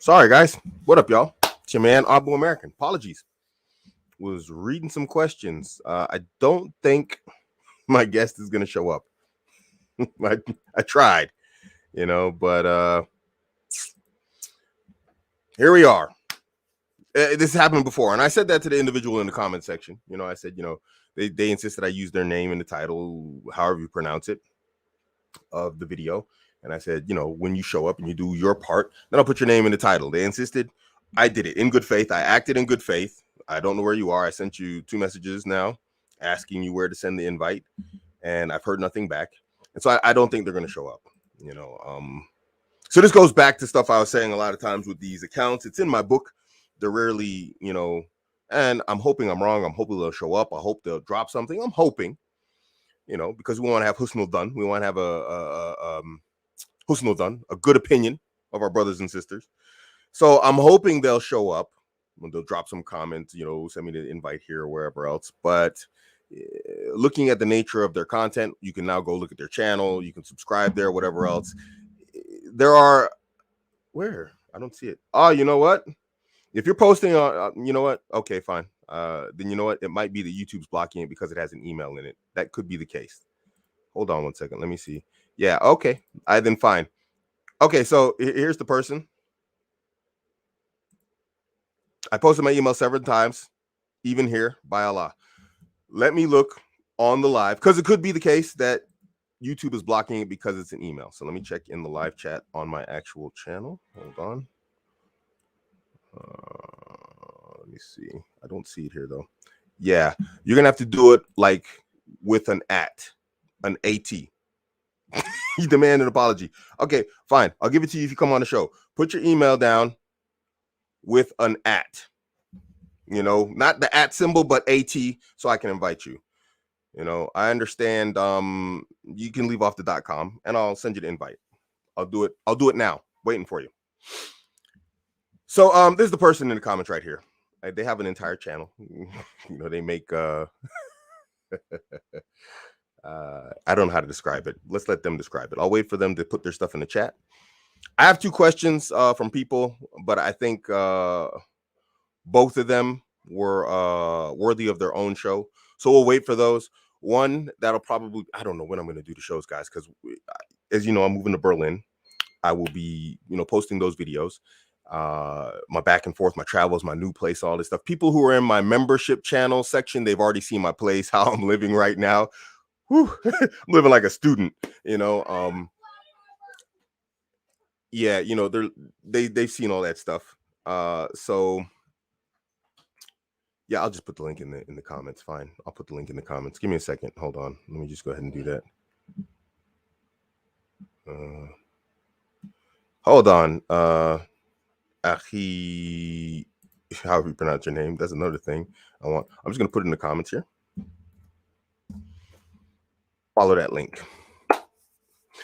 Sorry, guys. What up, y'all? It's your man, Abuamerican. Apologies. Was reading some questions. I don't think my guest is going to show up. I tried, but here we are. This happened before, and I said that to the individual in the comment section. I said, they insisted I use their name in the title, however you pronounce it, of the video. And I said, when you show up and you do your part, then I'll put your name in the title. They insisted. I did it in good faith. I acted in good faith. I don't know where you are. I sent you 2 messages now asking you where to send the invite, and I've heard nothing back. And so I don't think they're going to show up, So this goes back to stuff I was saying a lot of times with these accounts. It's in my book. They're rarely, and I'm hoping I'm wrong. I'm hoping they'll show up. I hope they'll drop something. I'm hoping, because we want to have husnul done. We want to have a husnul done, a good opinion of our brothers and sisters. So I'm hoping they'll show up when they'll drop some comments, send me the invite here or wherever else. But looking at the nature of their content, you can now go look at their channel. You can subscribe there, whatever else. There are, where? I don't see it. Oh, you know what? If you're posting on, you know what? Okay, fine. Then you know what? It might be that YouTube's blocking it because it has an email in it. That could be the case. Hold on one second. Let me see. Yeah, okay. Then fine. Okay, so here's the person. I posted my email several times, even here, by Allah. Let me look on the live, because it could be the case that YouTube is blocking it because it's an email. So let me check in the live chat on my actual channel. Hold on. Let me see. I don't see it here, though. Yeah, you're going to have to do it like with an AT. You demand an apology. Okay, fine. I'll give it to you if you come on the show. Put your email down with an @ not the @ symbol, but AT, so I can invite you. I understand. You can leave off the .com, and I'll send you the invite. I'll do it now. Waiting for you. So this is the person in the comments right here. They have an entire channel. They make I don't know how to describe it. Let's let them describe it. I'll wait for them to put their stuff in the chat. I have 2 questions from people, but I think both of them were worthy of their own show. So we'll wait for those. One, that'll probably, I don't know when I'm going to do the shows, guys, because as you know, I'm moving to Berlin. I will be, posting those videos. My back and forth, my travels, my new place, all this stuff. People who are in my membership channel section, they've already seen my place, how I'm living right now. Whew, I'm living like a student, yeah, they've seen all that stuff. So yeah, I'll just put the link in the comments. Fine, I'll put the link in the comments. Give me a second. Hold on. Let me just go ahead and do that. Hold on. Ahi, however you pronounce your name. That's another thing I'm just gonna put it in the comments here. Follow that link.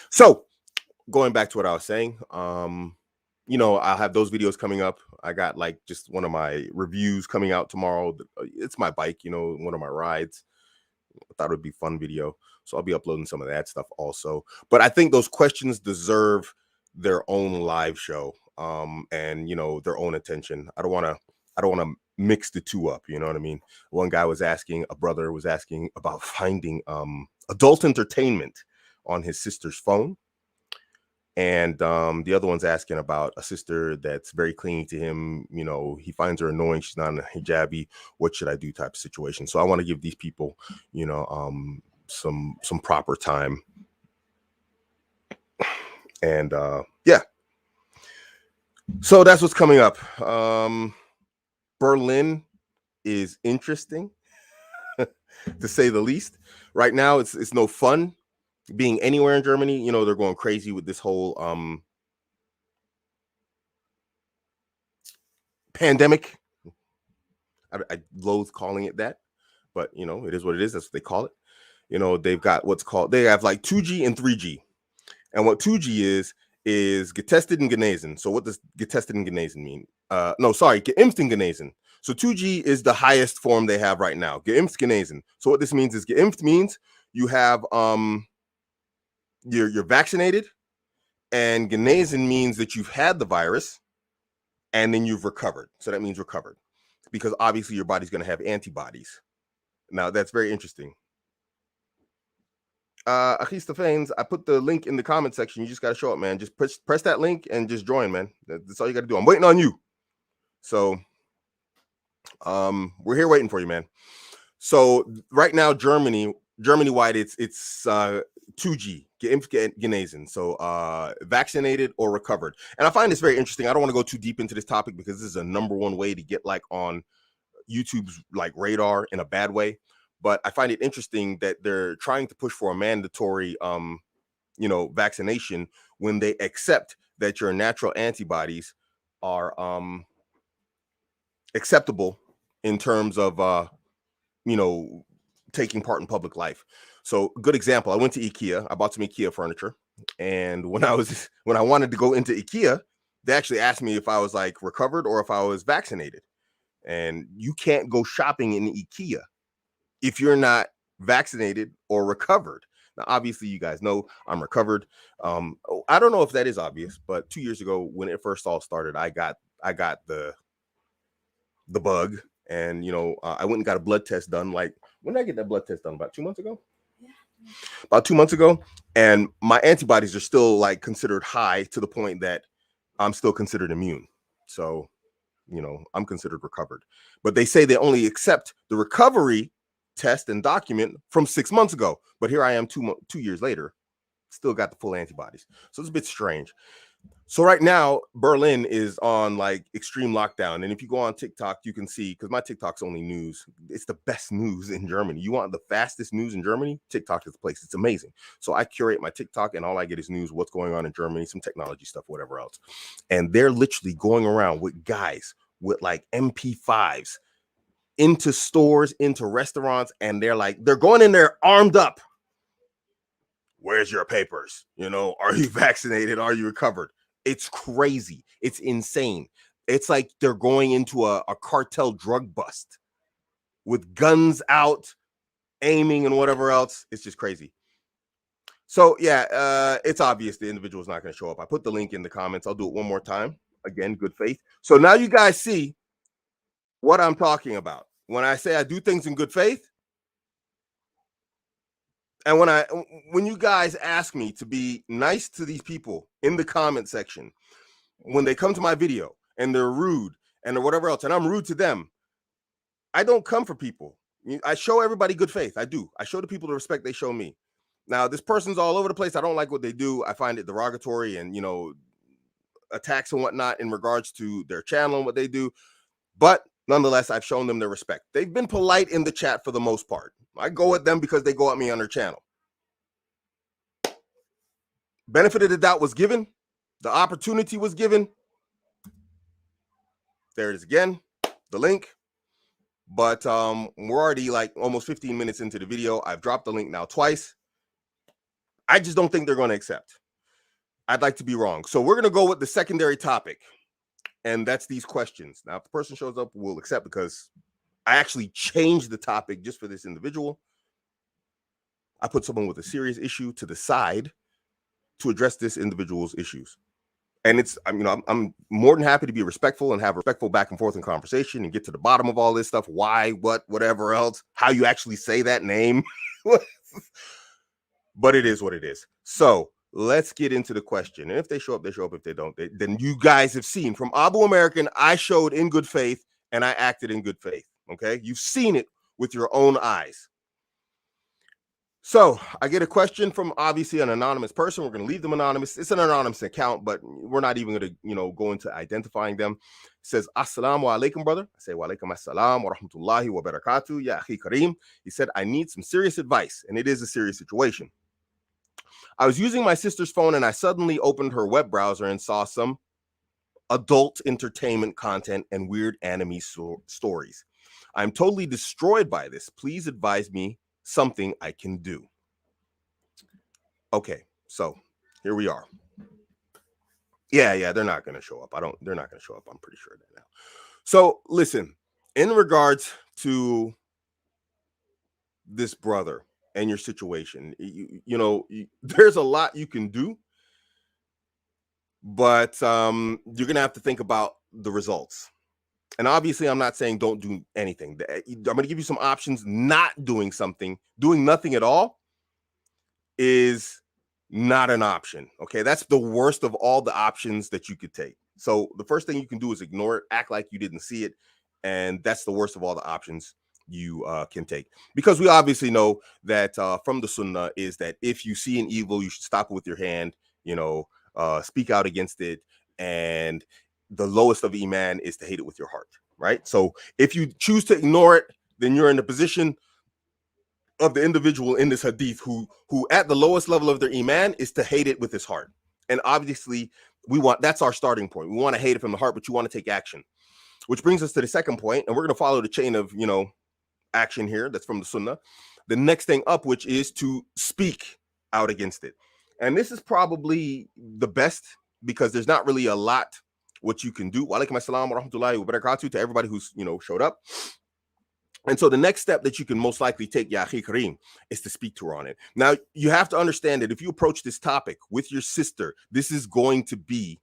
So going back to what I was saying, I'll have those videos coming up. I got like just one of my reviews coming out tomorrow. It's my bike, one of my rides. I thought it would be a fun video. So I'll be uploading some of that stuff also. But I think those questions deserve their own live show, and their own attention. I don't want to mix the two up. You know what I mean? One guy a brother was asking about finding adult entertainment on his sister's phone. And the other one's asking about a sister that's very clingy to him. He finds her annoying. She's not in a hijabi. What should I do type of situation. So I want to give these people, some proper time. And yeah. So that's what's coming up. Berlin is interesting, to say the least. Right now, it's no fun being anywhere in Germany. They're going crazy with this whole pandemic. I loathe calling it that, but it is what it is. That's what they call it. They've got they have like 2G and 3G, and what 2G is getestet and genesen. So what does getestet and genesen mean? Geimpft and genesen. So 2G is the highest form they have right now. Geimpft, genesen. So what this means is geimpft means you have you're vaccinated, and genesen means that you've had the virus and then you've recovered. So that means recovered, because obviously your body's going to have antibodies. Now that's very interesting. Achis Stefanes, I put the link in the comment section. You just got to show up, man. Just press that link and just join, man. That's all you got to do. I'm waiting on you. So we're here waiting for you, man. So right now, Germany wide, it's 2G, genesen, so vaccinated or recovered. And I find this very interesting. I don't want to go too deep into this topic because this is a number one way to get like on YouTube's like radar in a bad way. But I find it interesting that they're trying to push for a mandatory vaccination when they accept that your natural antibodies are acceptable in terms of taking part in public life. So good example, I went to IKEA, I bought some IKEA furniture, and when I wanted to go into IKEA, they actually asked me if I was like recovered or if I was vaccinated. And you can't go shopping in IKEA if you're not vaccinated or recovered. Now, obviously, you guys know I'm recovered. I don't know if that is obvious, but 2 years ago, when it first all started, I got the bug, and I went and got a blood test done. Like, when did I get that blood test done? About 2 months ago. Yeah. About 2 months ago, and my antibodies are still like considered high to the point that I'm still considered immune. So, I'm considered recovered. But they say they only accept the recovery test and document from 6 months ago. But here I am 2 years later, still got the full antibodies. So it's a bit strange. So right now, Berlin is on like extreme lockdown. And if you go on TikTok, you can see, because my TikTok's only news, it's the best news in Germany. You want the fastest news in Germany? TikTok is the place. It's amazing. So I curate my TikTok and all I get is news, what's going on in Germany, some technology stuff, whatever else. And they're literally going around with guys with like MP5s into stores, into restaurants, and they're going in there armed up. Where's your papers? Are you vaccinated? Are you recovered? It's crazy. It's insane. It's like they're going into a cartel drug bust with guns out, aiming and whatever else. It's just crazy. So yeah, it's obvious the individual is not going to show up. I put the link in the comments. I'll do it one more time. Again, good faith. So now you guys see what I'm talking about. When I say I do things in good faith, and when you guys ask me to be nice to these people in the comment section, when they come to my video and they're rude and whatever else, and I'm rude to them, I don't come for people. I show everybody good faith. I do. I show the people the respect they show me. Now, this person's all over the place. I don't like what they do. I find it derogatory and, attacks and whatnot in regards to their channel and what they do. But nonetheless, I've shown them their respect. They've been polite in the chat for the most part. I go at them because they go at me on their channel. Benefit of the doubt was given. The opportunity was given. There it is again, the link. But we're already like almost 15 minutes into the video. I've dropped the link now twice. I just don't think they're going to accept. I'd like to be wrong. So we're going to go with the secondary topic. And that's these questions. Now, if the person shows up, we'll accept because I actually changed the topic just for this individual. I put someone with a serious issue to the side to address this individual's issues. And I'm more than happy to be respectful and have respectful back and forth in conversation and get to the bottom of all this stuff. Why, what, whatever else, how you actually say that name. But it is what it is. So let's get into the question. And if they show up, they show up. If they don't, then you guys have seen from Abuamerican, I showed in good faith and I acted in good faith. Okay. You've seen it with your own eyes. So I get a question from obviously an anonymous person. We're going to leave them anonymous. It's an anonymous account, but we're not even going to, go into identifying them. It says, Assalamu alaikum, brother. I say, wa alaikum assalam wa rahmatullahi wa barakatuh. Ya akhi kareem. He said, I need some serious advice. And it is a serious situation. I was using my sister's phone and I suddenly opened her web browser and saw some adult entertainment content and weird anime stories. I'm totally destroyed by this. Please advise me something I can do. Okay, so here we are. Yeah, they're not going to show up. They're not going to show up. I'm pretty sure of that now. So listen, in regards to this brother and your situation, there's a lot you can do, but you're going to have to think about the results. And obviously, I'm not saying don't do anything. I'm going to give you some options. Not doing something, doing nothing at all is not an option. Okay. That's the worst of all the options that you could take. So the first thing you can do is ignore it, act like you didn't see it. And that's the worst of all the options you can take. Because we obviously know that from the Sunnah is that if you see an evil, you should stop it with your hand, speak out against it. And the lowest of Iman is to hate it with your heart. Right. So if you choose to ignore it, then you're in the position of the individual in this hadith who at the lowest level of their iman is to hate it with his heart. And obviously that's our starting point. We want to hate it from the heart, but you want to take action, which brings us to the second point. And we're going to follow the chain of action here that's from the Sunnah. The next thing up, which is to speak out against it. And this is probably the best because there's not really a lot what you can do. Wa alaikum assalam wa rahmatullahi wa barakatuh to everybody who's showed up. And so the next step that you can most likely take, Ya Akhi Kareem, is to speak to her on it. Now, you have to understand that if you approach this topic with your sister, this is going to be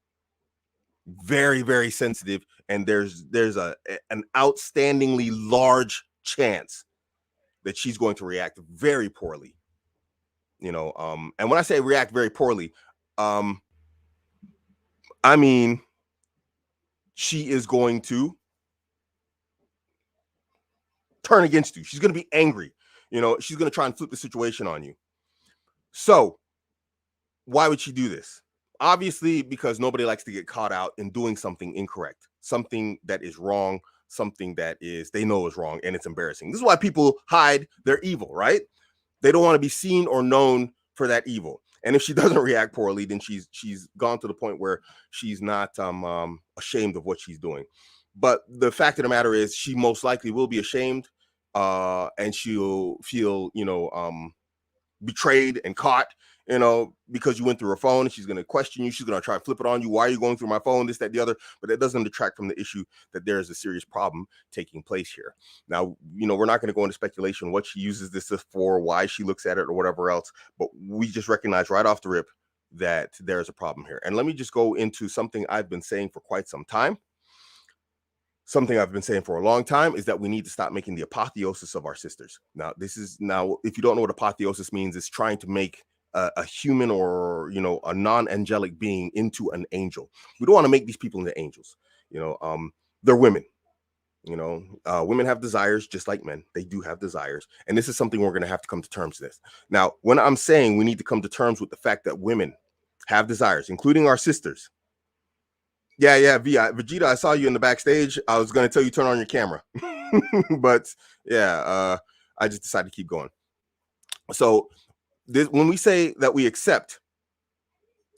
very, very sensitive. And there's an outstandingly large chance that she's going to react very poorly. And when I say react very poorly, I mean, she is going to turn against you. She's going to be angry. She's going to try and flip the situation on you. So why would she do this? Obviously, because nobody likes to get caught out in doing something incorrect, something that is wrong, something that they know is wrong, and it's embarrassing. This is why people hide their evil, right? They don't want to be seen or known for that evil. And if she doesn't react poorly, then she's gone to the point where she's not ashamed of what she's doing. But the fact of the matter is, she most likely will be ashamed, and she'll feel, betrayed and caught, because you went through her phone. And she's going to question you. She's going to try to flip it on you. Why are you going through my phone? This, that, the other. But that doesn't detract from the issue that there is a serious problem taking place here. Now, we're not going to go into speculation what she uses this for, why she looks at it, or whatever else. But we just recognize right off the rip that there's a problem here. And let me just go into something I've been saying for quite some time. Something I've been saying for a long time is that we need to stop making the apotheosis of our sisters. Now, if you don't know what apotheosis means, it's trying to make a human or, a non-angelic being into an angel. We don't want to make these people into angels. They're women. Women have desires just like men. They do have desires. And this is something we're going to have to come to terms with. Now, when I'm saying we need to come to terms with the fact that women have desires, including our sisters. Yeah, Vegeta, I saw you in the backstage. I was going to tell you turn on your camera. But yeah, I just decided to keep going. So when we say that we accept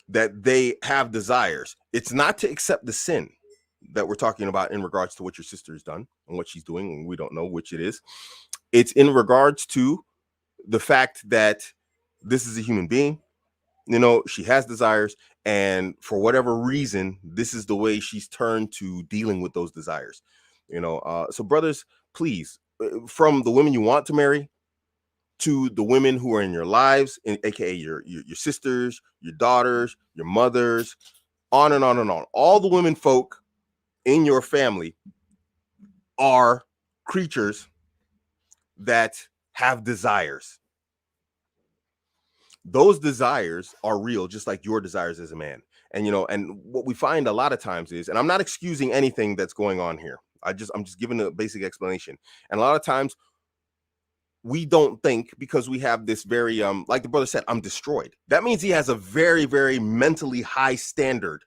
that they have desires, it's not to accept the sin that we're talking about in regards to what your sister has done and what she's doing, and we don't know which it is. It's in regards to the fact that this is a human being. She has desires, and for whatever reason, this is the way she's turned to dealing with those desires. So brothers, please, from the women you want to marry to the women who are in your lives, aka your sisters, your daughters, your mothers, on and on and on. All the women folk in your family are creatures that have desires. Those desires are real, just like your desires as a man. And and what we find a lot of times is, and I'm not excusing anything that's going on here, I'm just giving a basic explanation. And a lot of times we don't think, because we have this very like the brother said, I'm destroyed. That means he has a very, very mentally high standard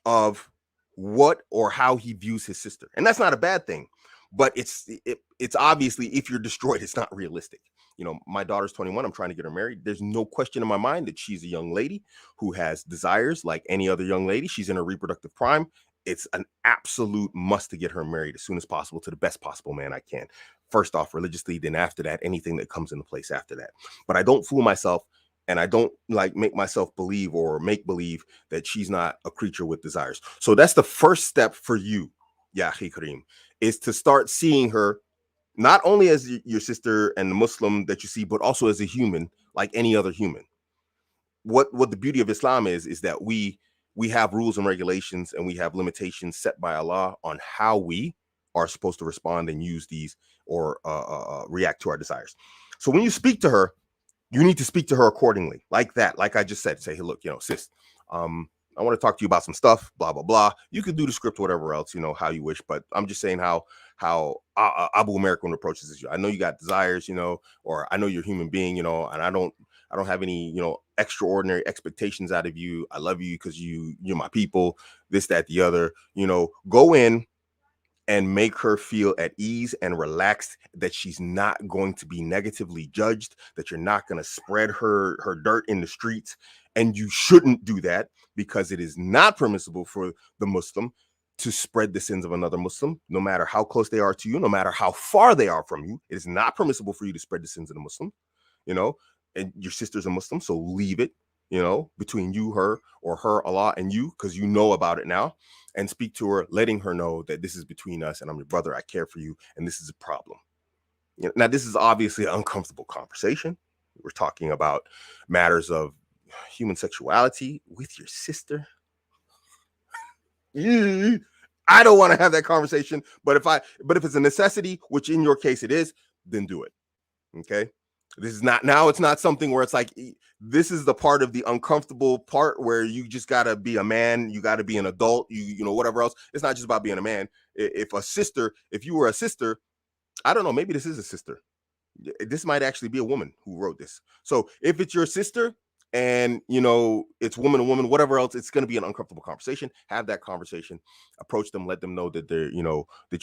of what or how he views his sister. And that's not a bad thing, but it's obviously, if you're destroyed, it's not realistic. My daughter's 21. I'm trying to get her married. There's no question in my mind that she's a young lady who has desires like any other young lady. She's in her reproductive prime. It's an absolute must to get her married as soon as possible to the best possible man I can. First off, religiously, then after that, anything that comes into place after that. But I don't fool myself, and I don't make myself believe or make believe that she's not a creature with desires. So that's the first step for you, Ya Akhi Kareem, is to start seeing her not only as your sister and the Muslim that you see, but also as a human, like any other human. What the beauty of Islam is that we we have rules and regulations, and we have limitations set by Allah on how we are supposed to respond and use these, or react to our desires. So when you speak to her, you need to speak to her accordingly, like that. Like I just said, say, hey, look, sis, um, I want to talk to you about some stuff, blah blah blah. You could do the script, whatever else, how you wish. But I'm just saying how Abuamerican approaches this. I know you got desires, or I know you're a human being, and I don't have any, extraordinary expectations out of you. I love you because you're my people. This, that, the other. Go in and make her feel at ease and relaxed, that she's not going to be negatively judged, that you're not going to spread her dirt in the streets. And you shouldn't do that, because it is not permissible for the Muslim to spread the sins of another Muslim, no matter how close they are to you, no matter how far they are from you. It is not permissible for you to spread the sins of the Muslim, and your sister's a Muslim, so leave it, between you, her, or her, Allah, and you, because you know about it now. And speak to her, letting her know that this is between us, and I'm your brother, I care for you, and this is a problem. Now, this is obviously an uncomfortable conversation. We're talking about matters of human sexuality with your sister. I don't want to have that conversation, but if it's a necessity, which in your case it is, then do it. Okay. This is not, now it's not something where it's like, this is the part of the uncomfortable part where you just got to be a man, you got to be an adult, whatever else. It's not just about being a man. If you were a sister, I don't know, maybe this is a sister. This might actually be a woman who wrote this. So if it's your sister, and it's woman to woman, whatever else, it's going to be an uncomfortable conversation. Have that conversation, approach them, let them know that they're, that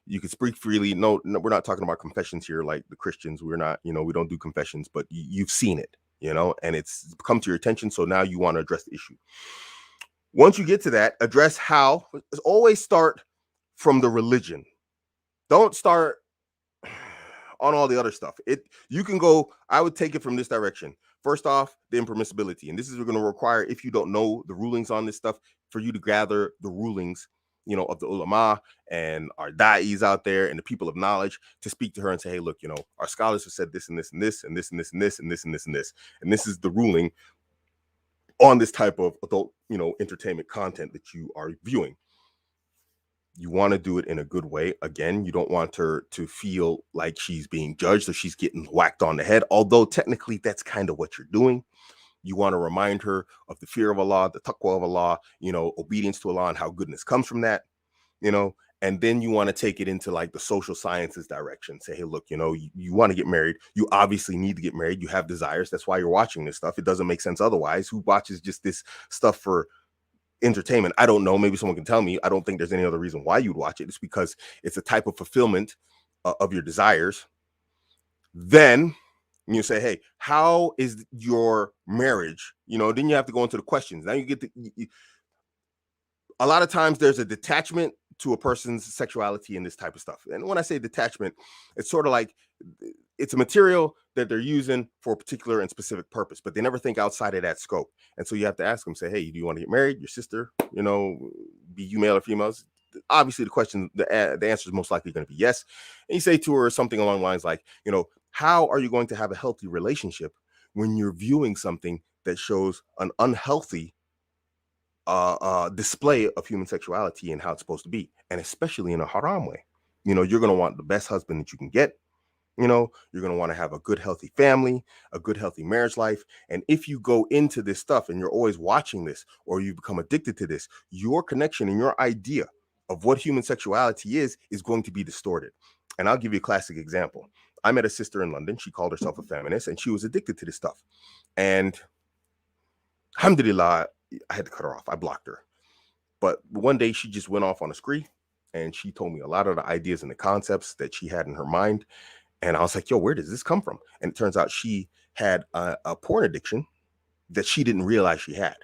you could speak freely. No, we're not talking about confessions here like the Christians. We're not, we don't do confessions, but you've seen it, and it's come to your attention. So now you want to address the issue. Once you get to that, address how. Always start from the religion. Don't start on all the other stuff. You can go, I would take it from this direction. First off, the impermissibility. And this is going to require, if you don't know the rulings on this stuff, for you to gather the rulings, of the ulama and our da'is out there and the people of knowledge, to speak to her and say, hey, look, our scholars have said this and this and this and this and this and this and this and this and this. And this is the ruling on this type of adult, entertainment content that you are viewing. You want to do it in a good way. Again, you don't want her to feel like she's being judged or she's getting whacked on the head, although technically that's kind of what you're doing. You want to remind her of the fear of Allah, the taqwa of Allah, obedience to Allah, and how goodness comes from that, and then you want to take it into like the social sciences direction. Say, hey, look, you want to get married. You obviously need to get married. You have desires. That's why you're watching this stuff. It doesn't make sense otherwise. Who watches just this stuff for entertainment? I don't know. Maybe someone can tell me. I don't think there's any other reason why you'd watch it. It's because it's a type of fulfillment of your desires. Then you say, hey, how is your marriage? Then you have to go into the questions. Now you get a lot of times there's a detachment to a person's sexuality in this type of stuff. And when I say detachment, it's sort of like it's a material that they're using for a particular and specific purpose, but they never think outside of that scope. And so you have to ask them, say, hey, do you want to get married? Your sister, be you male or females? Obviously the question, the answer is most likely going to be yes. And you say to her something along the lines like, how are you going to have a healthy relationship when you're viewing something that shows an unhealthy display of human sexuality and how it's supposed to be, and especially in a haram way? You're going to want the best husband that you can get. You're going to want to have a good, healthy family, a good, healthy marriage life. And if you go into this stuff and you're always watching this, or you become addicted to this, your connection and your idea of what human sexuality is going to be distorted. And I'll give you a classic example. I met a sister in London. She called herself a feminist, and she was addicted to this stuff. And alhamdulillah, I had to cut her off. I blocked her. But one day she just went off on a spree, and she told me a lot of the ideas and the concepts that she had in her mind. And I was like, yo, where does this come from? And it turns out she had a porn addiction that she didn't realize she had,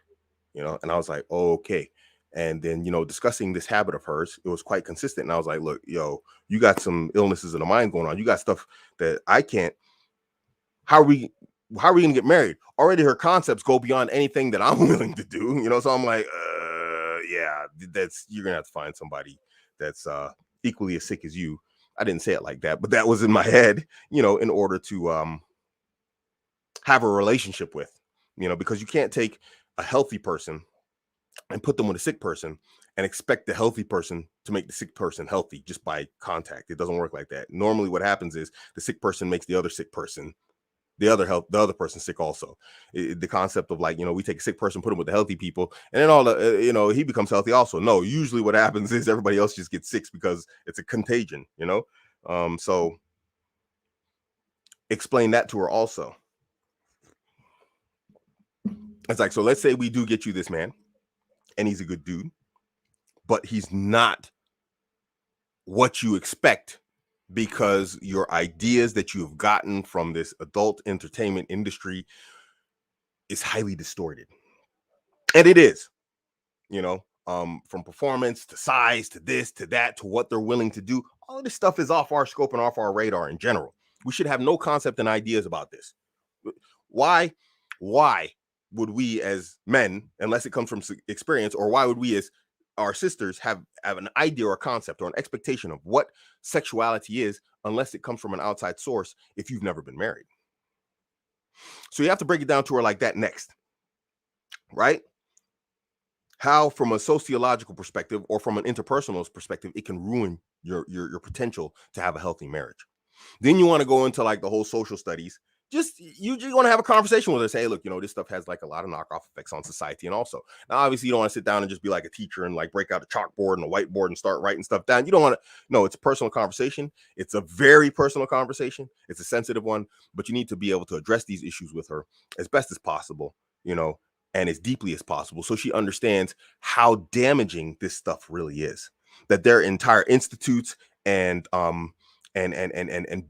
and I was like, oh, okay. And then, discussing this habit of hers, it was quite consistent. And I was like, look, yo, you got some illnesses in the mind going on. You got stuff that I can't. How are we going to get married? Already her concepts go beyond anything that I'm willing to do, so I'm like, yeah, you're going to have to find somebody that's equally as sick as you. I didn't say it like that, but that was in my head, in order to have a relationship with, because you can't take a healthy person and put them with a sick person and expect the healthy person to make the sick person healthy just by contact. It doesn't work like that. Normally what happens is the sick person makes the other sick person, the other person sick also. The concept of like, we take a sick person, put him with the healthy people, and then all the, he becomes healthy also. No, usually what happens is everybody else just gets sick because it's a contagion, so explain that to her also. It's like, so let's say we do get you this man and he's a good dude, but he's not what you expect because your ideas that you have gotten from this adult entertainment industry is highly distorted. And it is, from performance to size to this to that to what they're willing to do. All of this stuff is off our scope and off our radar in general. We should have no concept and ideas about this. Why would we as men, unless it comes from experience, or why would we as our sisters have an idea or a concept or an expectation of what sexuality is unless it comes from an outside source if you've never been married? So you have to break it down to her like that next, right? How, from a sociological perspective or from an interpersonal perspective, it can ruin your potential to have a healthy marriage. Then you want to go into like the whole social studies. Just you want to have a conversation with her. Say, hey, look, this stuff has like a lot of knockoff effects on society. And also, now obviously you don't want to sit down and just be like a teacher and like break out a chalkboard and a whiteboard and start writing stuff down. You don't want to. No, it's a personal conversation. It's a very personal conversation. It's a sensitive one, but you need to be able to address these issues with her as best as possible, and as deeply as possible, so she understands how damaging this stuff really is. That there are entire institutes and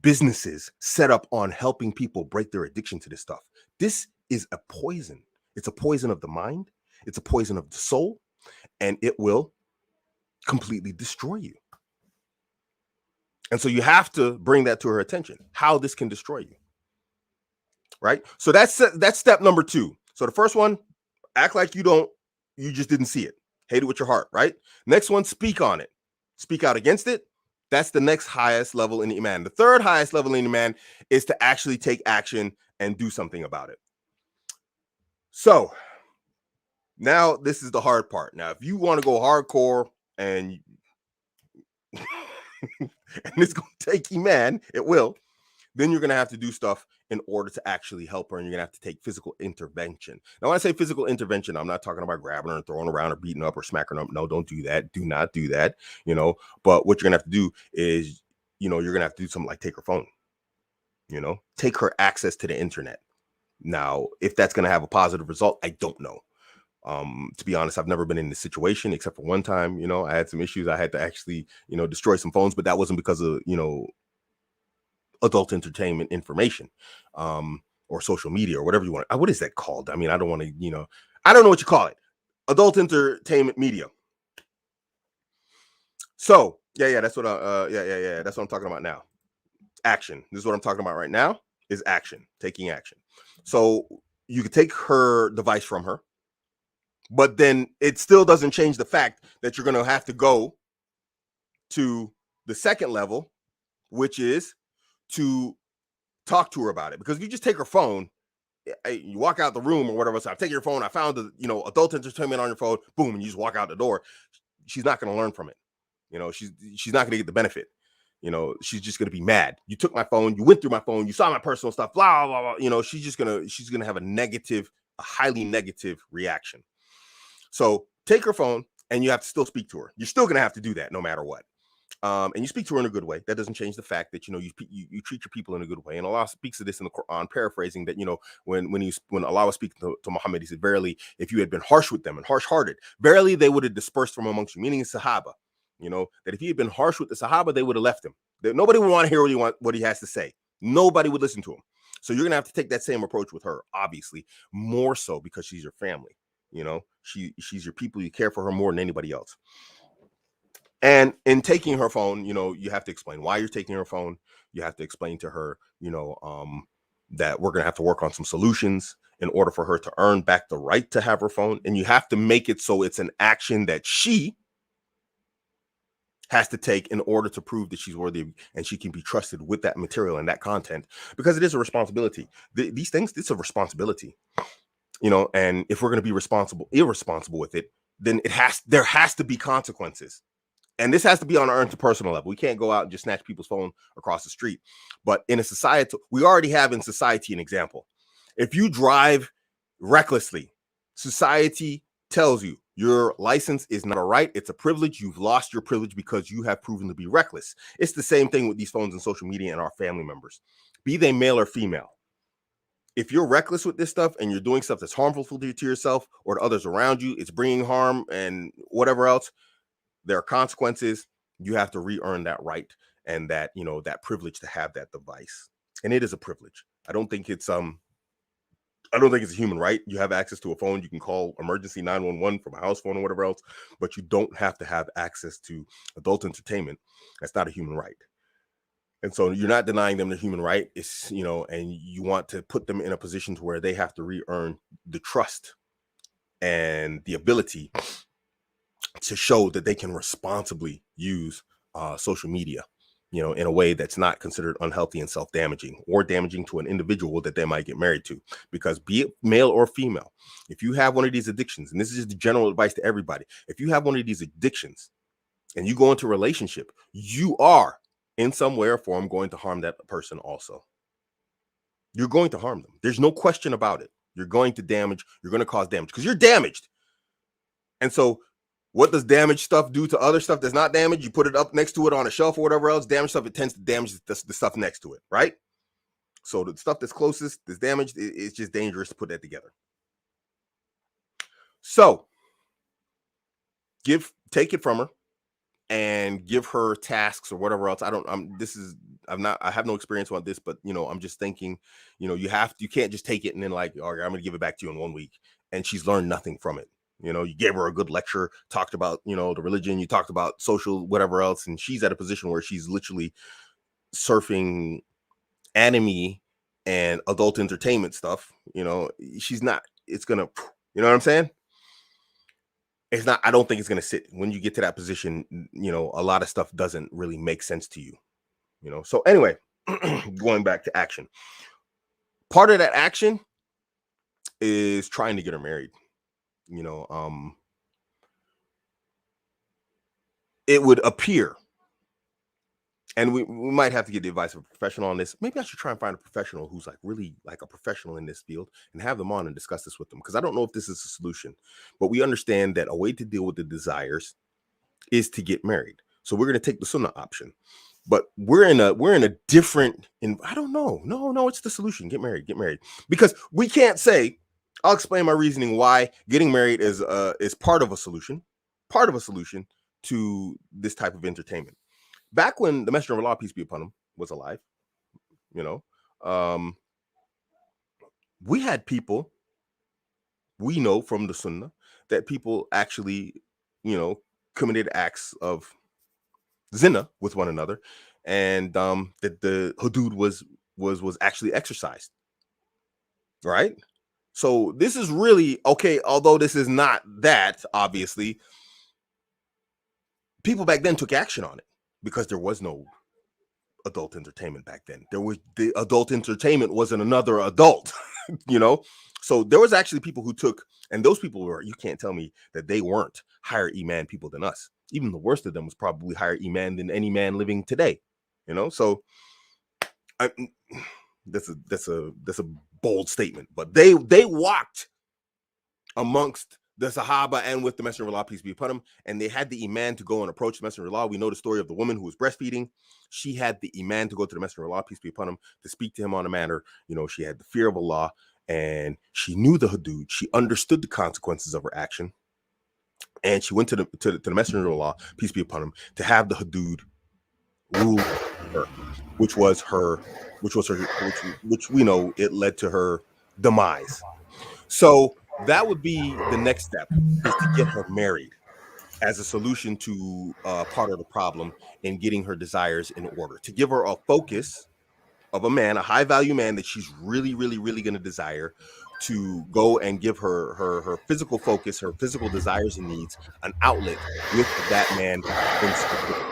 businesses set up on helping people break their addiction to this stuff. This is a poison. It's a poison of the mind. It's a poison of the soul, and it will completely destroy you. And so you have to bring that to her attention, how this can destroy you. Right? So that's step number 2. So the first one, act like you just didn't see it. Hate it with your heart, right? Next one, speak on it. Speak out against it. That's the next highest level in Iman. The third highest level in Iman is to actually take action and do something about it. So now this is the hard part. Now, if you want to go hardcore and it's going to take Iman, it will. Then you're going to have to do stuff in order to actually help her, and you're going to have to take physical intervention. Now, when I say physical intervention, I'm not talking about grabbing her and throwing her around or beating up or smacking her up. No, don't do that. Do not do that, But what you're going to have to do is, you're going to have to do something like take her phone, take her access to the internet. Now, if that's going to have a positive result, I don't know. To be honest, I've never been in this situation except for one time. I had some issues. I had to actually, destroy some phones, but that wasn't because of, adult entertainment information, or social media or whatever you want. What is that called? I mean, I don't want to, I don't know what you call it. Adult entertainment media. So yeah, that's what that's what I'm talking about now. Action. This is what I'm talking about right now is action, taking action. So you could take her device from her, but then it still doesn't change the fact that you're going to have to go to the second level, which is to talk to her about it. Because if you just take her phone, you walk out the room or whatever, so I've taken your phone, I found the adult entertainment on your phone, boom, and you just walk out the door, she's not going to learn from it. She's not going to get the benefit. She's just going to be mad. You took my phone, you went through my phone, you saw my personal stuff, blah blah blah. She's going to have a highly negative reaction. So take her phone and you have to still speak to her. You're still going to have to do that no matter what. And you speak to her in a good way. That doesn't change the fact that you treat your people in a good way. And Allah speaks to this in the Quran, paraphrasing that when Allah was speaking to Muhammad, he said, "Verily, if you had been harsh with them and harsh-hearted, verily they would have dispersed from amongst you." Meaning the Sahaba. That if he had been harsh with the Sahaba, they would have left him. Nobody would want to hear what he has to say. Nobody would listen to him. So you're gonna have to take that same approach with her, obviously, more so because she's your family. She's your people. You care for her more than anybody else. And in taking her phone, you have to explain why you're taking her phone. You have to explain to her, that we're going to have to work on some solutions in order for her to earn back the right to have her phone. And you have to make it so it's an action that she has to take in order to prove that she's worthy and she can be trusted with that material and that content, because it is a responsibility. These things, it's a responsibility, and if we're going to be irresponsible with it, then there has to be consequences. And this has to be on our interpersonal level. We can't go out and just snatch people's phone across the street. But in a society, we already have in society an example. If you drive recklessly, society tells you your license is not a right, it's a privilege. You've lost your privilege because you have proven to be reckless. It's the same thing with these phones and social media and our family members, be they male or female. If you're reckless with this stuff and you're doing stuff that's harmful to yourself or to others around you, it's bringing harm and whatever else, there are consequences. You have to re-earn that right and that, you know, that privilege to have that device. And it is a privilege. I don't think it's a human right. You have access to a phone. You can call emergency 911 from a house phone or whatever else, but you don't have to have access to adult entertainment. That's not a human right. And so you're not denying them the human right. It's, you know, and you want to put them in a position to where they have to re-earn the trust and the ability to show that they can responsibly use social media, you know, in a way that's not considered unhealthy and self-damaging or damaging to an individual that they might get married to. Because be it male or female, if you have one of these addictions, and this is just the general advice to everybody, if you have one of these addictions and you go into a relationship, you are in some way or form going to harm that person also. You're going to harm them. There's no question about it. You're going to cause damage because you're damaged. And so what does damaged stuff do to other stuff that's not damaged? You put it up next to it on a shelf or whatever else. Damaged stuff, it tends to damage the stuff next to it, right? So the stuff that's closest, that's damaged, it's just dangerous to put that together. So take it from her and give her tasks or whatever else. I have no experience on this, but you know, I'm just thinking, you know, you can't just take it and then like, all right, I'm gonna give it back to you in 1 week, and she's learned nothing from it. You know, you gave her a good lecture, talked about, you know, the religion, you talked about social, whatever else. And she's at a position where she's literally surfing anime and adult entertainment stuff. You know, it's going to, you know what I'm saying? I don't think it's going to sit when you get to that position. You know, a lot of stuff doesn't really make sense to you, you know? So anyway, going back to action, part of that action is trying to get her married. You know, it would appear, and we might have to get the advice of a professional on this. Maybe I should try and find a professional who's like really like a professional in this field and have them on and discuss this with them. Because I don't know if this is a solution, but we understand that a way to deal with the desires is to get married. So we're going to take the sunnah option, but we're in a different, I don't know. No, it's the solution. Get married, because we can't say, I'll explain my reasoning why getting married is part of a solution to this type of entertainment. Back when the Messenger of Allah, peace be upon him, was alive, you know, we had people, we know from the Sunnah that people actually, you know, committed acts of zina with one another, and that the hudud was actually exercised, right? So this is really okay, although this is not that, obviously. People back then took action on it because there was no adult entertainment back then. The adult entertainment wasn't another adult, you know? So there was actually people who took, and those people you can't tell me that they weren't higher Iman people than us. Even the worst of them was probably higher Iman than any man living today, you know? So that's a bold statement, but they walked amongst the Sahaba and with the Messenger of Allah, peace be upon him, and they had the Iman to go and approach the Messenger of Allah. We know the story of the woman who was breastfeeding. She had the Iman to go to the Messenger of Allah, peace be upon him, to speak to him on a matter. You know, she had the fear of Allah, and she knew the hudud. She understood the consequences of her action, and she went to the Messenger of Allah, peace be upon him, to have the hudud rule her, which we know it led to her demise. So that would be the next step, is to get her married as a solution to part of the problem in getting her desires in order, to give her a focus of a man, a high value man that she's really, really, really going to desire, to go and give her physical focus, her physical desires and needs, an outlet with that man in specific.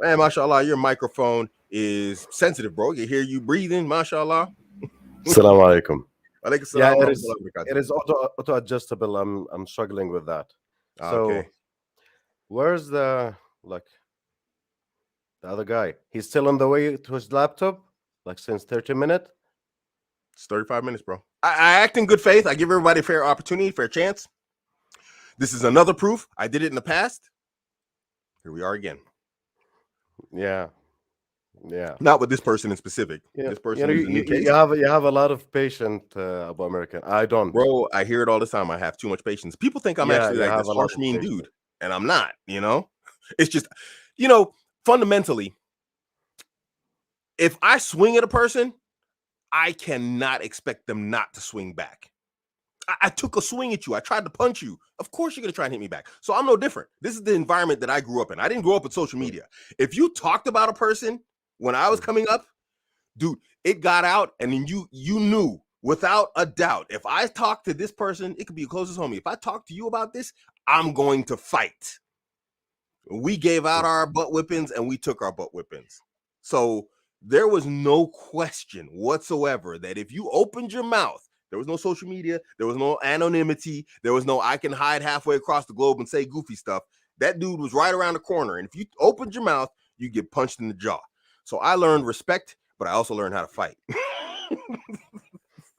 Man, mashallah, your microphone is sensitive, bro. You hear you breathing, mashallah. Assalamu alaikum. Yeah, it is auto adjustable. I'm struggling with that. Okay. So where's the other guy? He's still on the way to his laptop, like since 30 minutes. It's 35 minutes, bro. I act in good faith. I give everybody a fair opportunity, fair chance. This is another proof. I did it in the past. Here we are again. Yeah, yeah. Not with this person in specific. Yeah, This person is a new you case. have a lot of patient Abuamerican. I don't. Bro, I hear it all the time. I have too much patience. People think I'm Yeah, actually you like have this a lot harsh, of mean patience. dude. And I'm not, you know? It's just, you know, fundamentally, if I swing at a person, I cannot expect them not to swing back. I took a swing at you. I tried to punch you. Of course, you're going to try and hit me back. So I'm no different. This is the environment that I grew up in. I didn't grow up with social Mm, media. If you talked about a person when I was mm. coming up, dude, it got out, and then you knew without a doubt. If I talked to this person, it could be your closest homie. If I talk to you about this, I'm going to fight. We gave out Mm. our butt whippings and we took our butt whippings. So there was no question whatsoever that if you opened your mouth, there was no social media, there was no anonymity, there was no I can hide halfway across the globe and say goofy stuff. That dude was right around the corner. And if you opened your mouth, you get punched in the jaw. So I learned respect, but I also learned how to fight.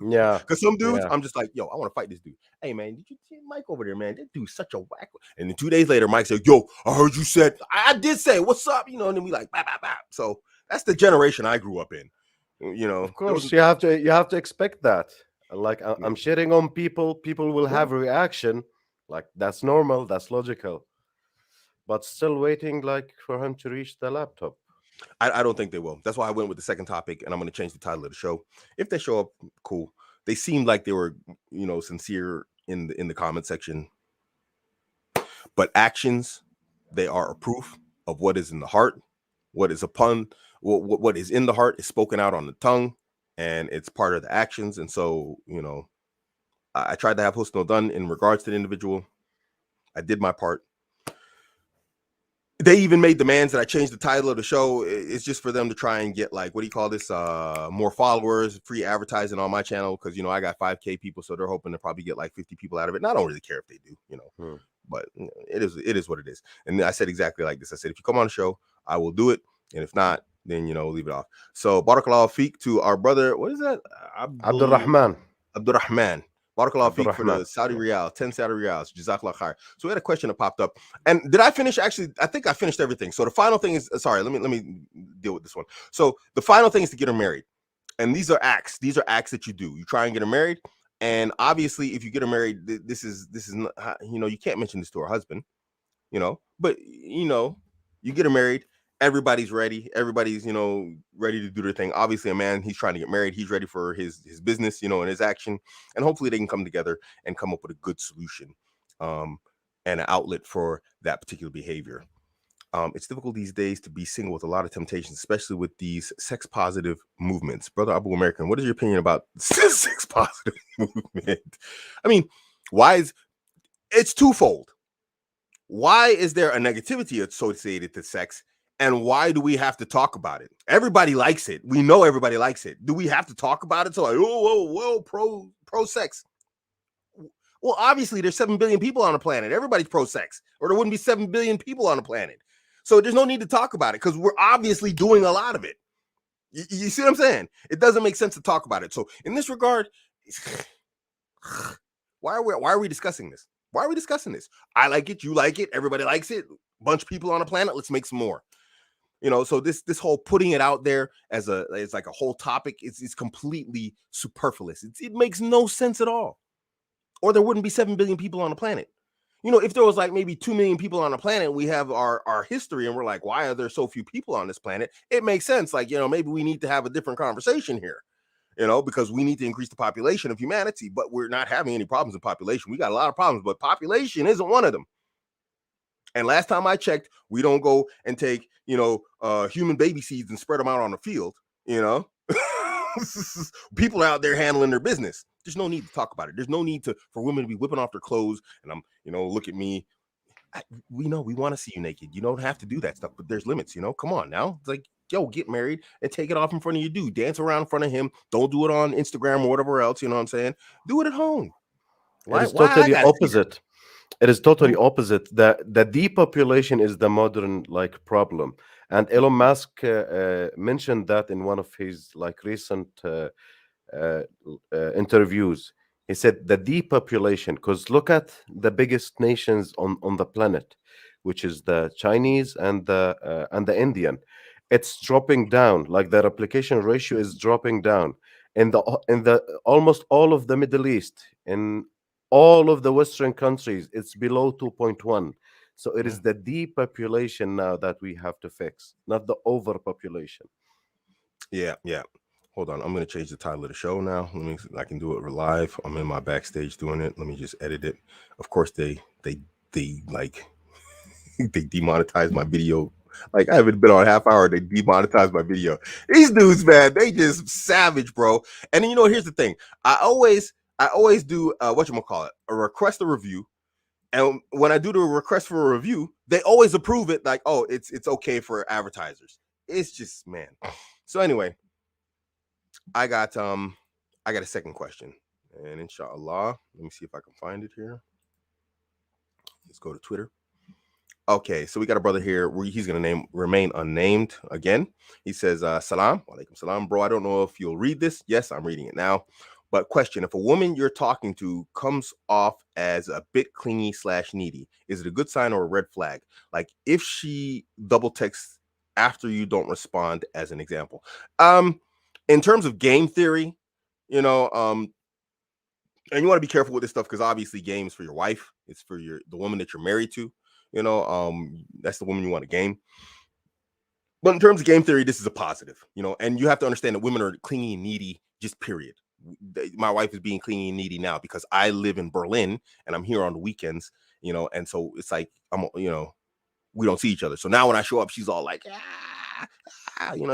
Yeah, Because some dudes, yeah. I'm just like, yo, I want to fight this dude. Hey, man, did you see Mike over there, man? That dude's such a whack. And then 2 days later, Mike said, yo, I heard you said, I did say, what's up? You know, and then we like, bap, bap, bap. So that's the generation I grew up in. You know, Of there was, course, you have to expect that. Like I'm shitting on people. People will yeah. have reaction. Like that's normal. That's logical. But still waiting, like for him to reach the laptop. I don't think they will. That's why I went with the second topic, and I'm going to change the title of the show. If they show up, cool. They seemed like they were, sincere in the comment section, but actions, they are a proof of what is in the heart. What is upon what is in the heart is spoken out on the tongue, and it's part of the actions. And so, I tried to have husnul done in regards to the individual. I did my part. They even made demands that I changed the title of the show. It's just for them to try and get, like, what do you call this? More followers, free advertising on my channel, because I got 5K people, so they're hoping to probably get like 50 people out of it. And I don't really care if they do, Hmm. but it is what it is. And I said exactly like this. I said, if you come on the show, I will do it, and if not, then leave it off. So barakallahu feek to our brother. What is that? Abdurrahman. Abdurrahman. Barakallahu feek for Abdurrahman. the Saudi Yeah. Riyal, 10 Saudi Riyals. Jazakallah khair. So we had a question that popped up. And did I finish? Actually, I think I finished everything. So the final thing is, sorry, let me deal with this one. So the final thing is to get her married. And these are acts. These are acts that you do. You try and get her married. And obviously, if you get her married, this is not, you can't mention this to her husband, but you get her married, everybody's ready, everybody's ready to do their thing. Obviously, a man, he's trying to get married, he's ready for his business, and his action, and hopefully they can come together and come up with a good solution, and an outlet for that particular behavior. It's difficult these days to be single with a lot of temptations, especially with these sex positive movements. Brother Abuamerican, what is your opinion about sex positive movement? I mean, why is it's twofold? Why is there a negativity associated to sex, and why do we have to talk about it? Everybody likes it. We know everybody likes it. Do we have to talk about it? So like, whoa, pro sex. Well, obviously there's 7 billion people on the planet. Everybody's pro sex, or there wouldn't be 7 billion people on the planet. So there's no need to talk about it because we're obviously doing a lot of it. You see what I'm saying? It doesn't make sense to talk about it. So in this regard, why are we discussing this? Why are we discussing this? I like it. You like it. Everybody likes it. Bunch of people on the planet. Let's make some more. So this whole putting it out there as like a whole topic, it's completely superfluous. It makes no sense at all. Or there wouldn't be 7 billion people on the planet. If there was like maybe 2 million people on the planet, we have our history, and we're like, why are there so few people on this planet? It makes sense. Like, maybe we need to have a different conversation here. Because we need to increase the population of humanity, but we're not having any problems in population. We got a lot of problems, but population isn't one of them. And last time I checked, we don't go and take, human baby seeds and spread them out on the field. People are out there handling their business. There's no need to talk about it. There's no need for women to be whipping off their clothes. And I'm, look at me. We know we want to see you naked. You don't have to do that stuff, but there's limits. Come on now. It's like, yo, get married and take it off in front of your dude. Dance around in front of him. Don't do it on Instagram or whatever else. You know what I'm saying? Do it at home. It Why? is Why I totally gotta see her? opposite. It is totally Oh, opposite. The depopulation is the modern like problem, and Elon Musk mentioned that in one of his like recent interviews. He said the depopulation, because look at the biggest nations on the planet, which is the Chinese and the Indian. It's dropping down. Like the replication ratio is dropping down in the almost all of the Middle East, in all of the Western countries. It's below 2.1. So it mm. is the depopulation now that we have to fix, not the overpopulation. Yeah, yeah. Hold on, I'm gonna change the title of the show now. Let me. I can do it live. I'm in my backstage doing it. Let me just edit it. Of course, they like they demonetized my video. Like I haven't been on a half hour. They demonetized my video. These dudes, man, they just savage, bro. And then, here's the thing. I always do what you call it, a request a review. And when I do the request for a review, they always approve it. Like, oh, it's okay for advertisers. It's just, man. So anyway, I got I got a second question, and inshallah, let me see if I can find it here. Let's go to Twitter. Okay, so we got a brother here. He's gonna remain unnamed again. He says, "Salam, walaikum salam, bro. I don't know if you'll read this. Yes, I'm reading it now. But question: if a woman you're talking to comes off as a bit clingy slash needy, is it a good sign or a red flag? Like if she double texts after you don't respond, as an example. Um, in terms of game theory, you know, um, and you want to be careful with this stuff because obviously games for your wife, it's for the woman that you're married to. That's the woman you want to game. But in terms of game theory, this is a positive, and you have to understand that women are clingy and needy, just period. My wife is being clingy and needy now because I live in Berlin and I'm here on the weekends, and so it's like we don't see each other. So now when I show up, she's all like,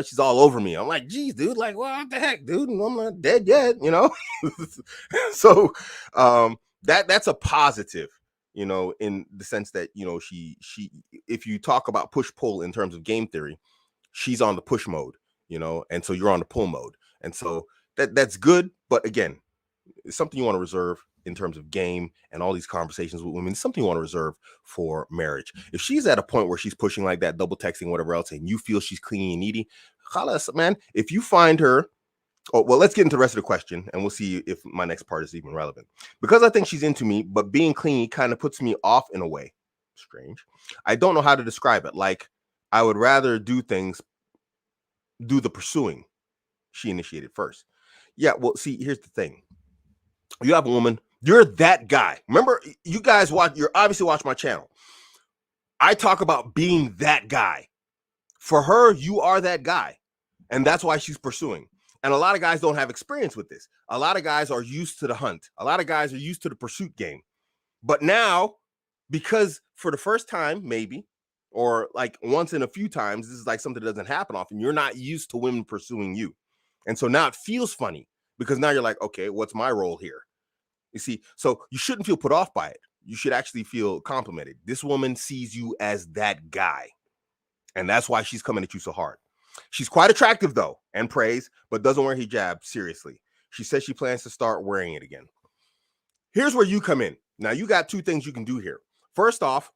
she's all over me. I'm like, geez, dude, like, what the heck, dude? And I'm not dead yet. So that's a positive, in the sense that, she if you talk about push pull in terms of game theory, she's on the push mode, and so you're on the pull mode. And so that's good. But again, it's something you want to reserve in terms of game and all these conversations with women. It's something you want to reserve for marriage. If she's at a point where she's pushing like that, double texting, whatever else, and you feel she's clingy and needy, khalas, man. If you find her, oh, well, let's get into the rest of the question and we'll see if my next part is even relevant. Because I think she's into me, but being clingy kind of puts me off in a way. Strange. I don't know how to describe it. Like, I would rather do the pursuing. She initiated first. Yeah, well, see, here's the thing. You have a woman, you're that guy. Remember, you guys you're obviously watch my channel. I talk about being that guy. For her, you are that guy. And that's why she's pursuing. And a lot of guys don't have experience with this. A lot of guys are used to the hunt. A lot of guys are used to the pursuit game. But now, because for the first time, maybe, or like once in a few times, this is like something that doesn't happen often. You're not used to women pursuing you. And so now it feels funny because now you're like, okay, what's my role here? You see, so you shouldn't feel put off by it. You should actually feel complimented. This woman sees you as that guy. And that's why she's coming at you so hard. She's quite attractive, though, and praise, but doesn't wear hijab seriously. She says she plans to start wearing it again. Here's where you come in. Now, you got two things you can do here. First off,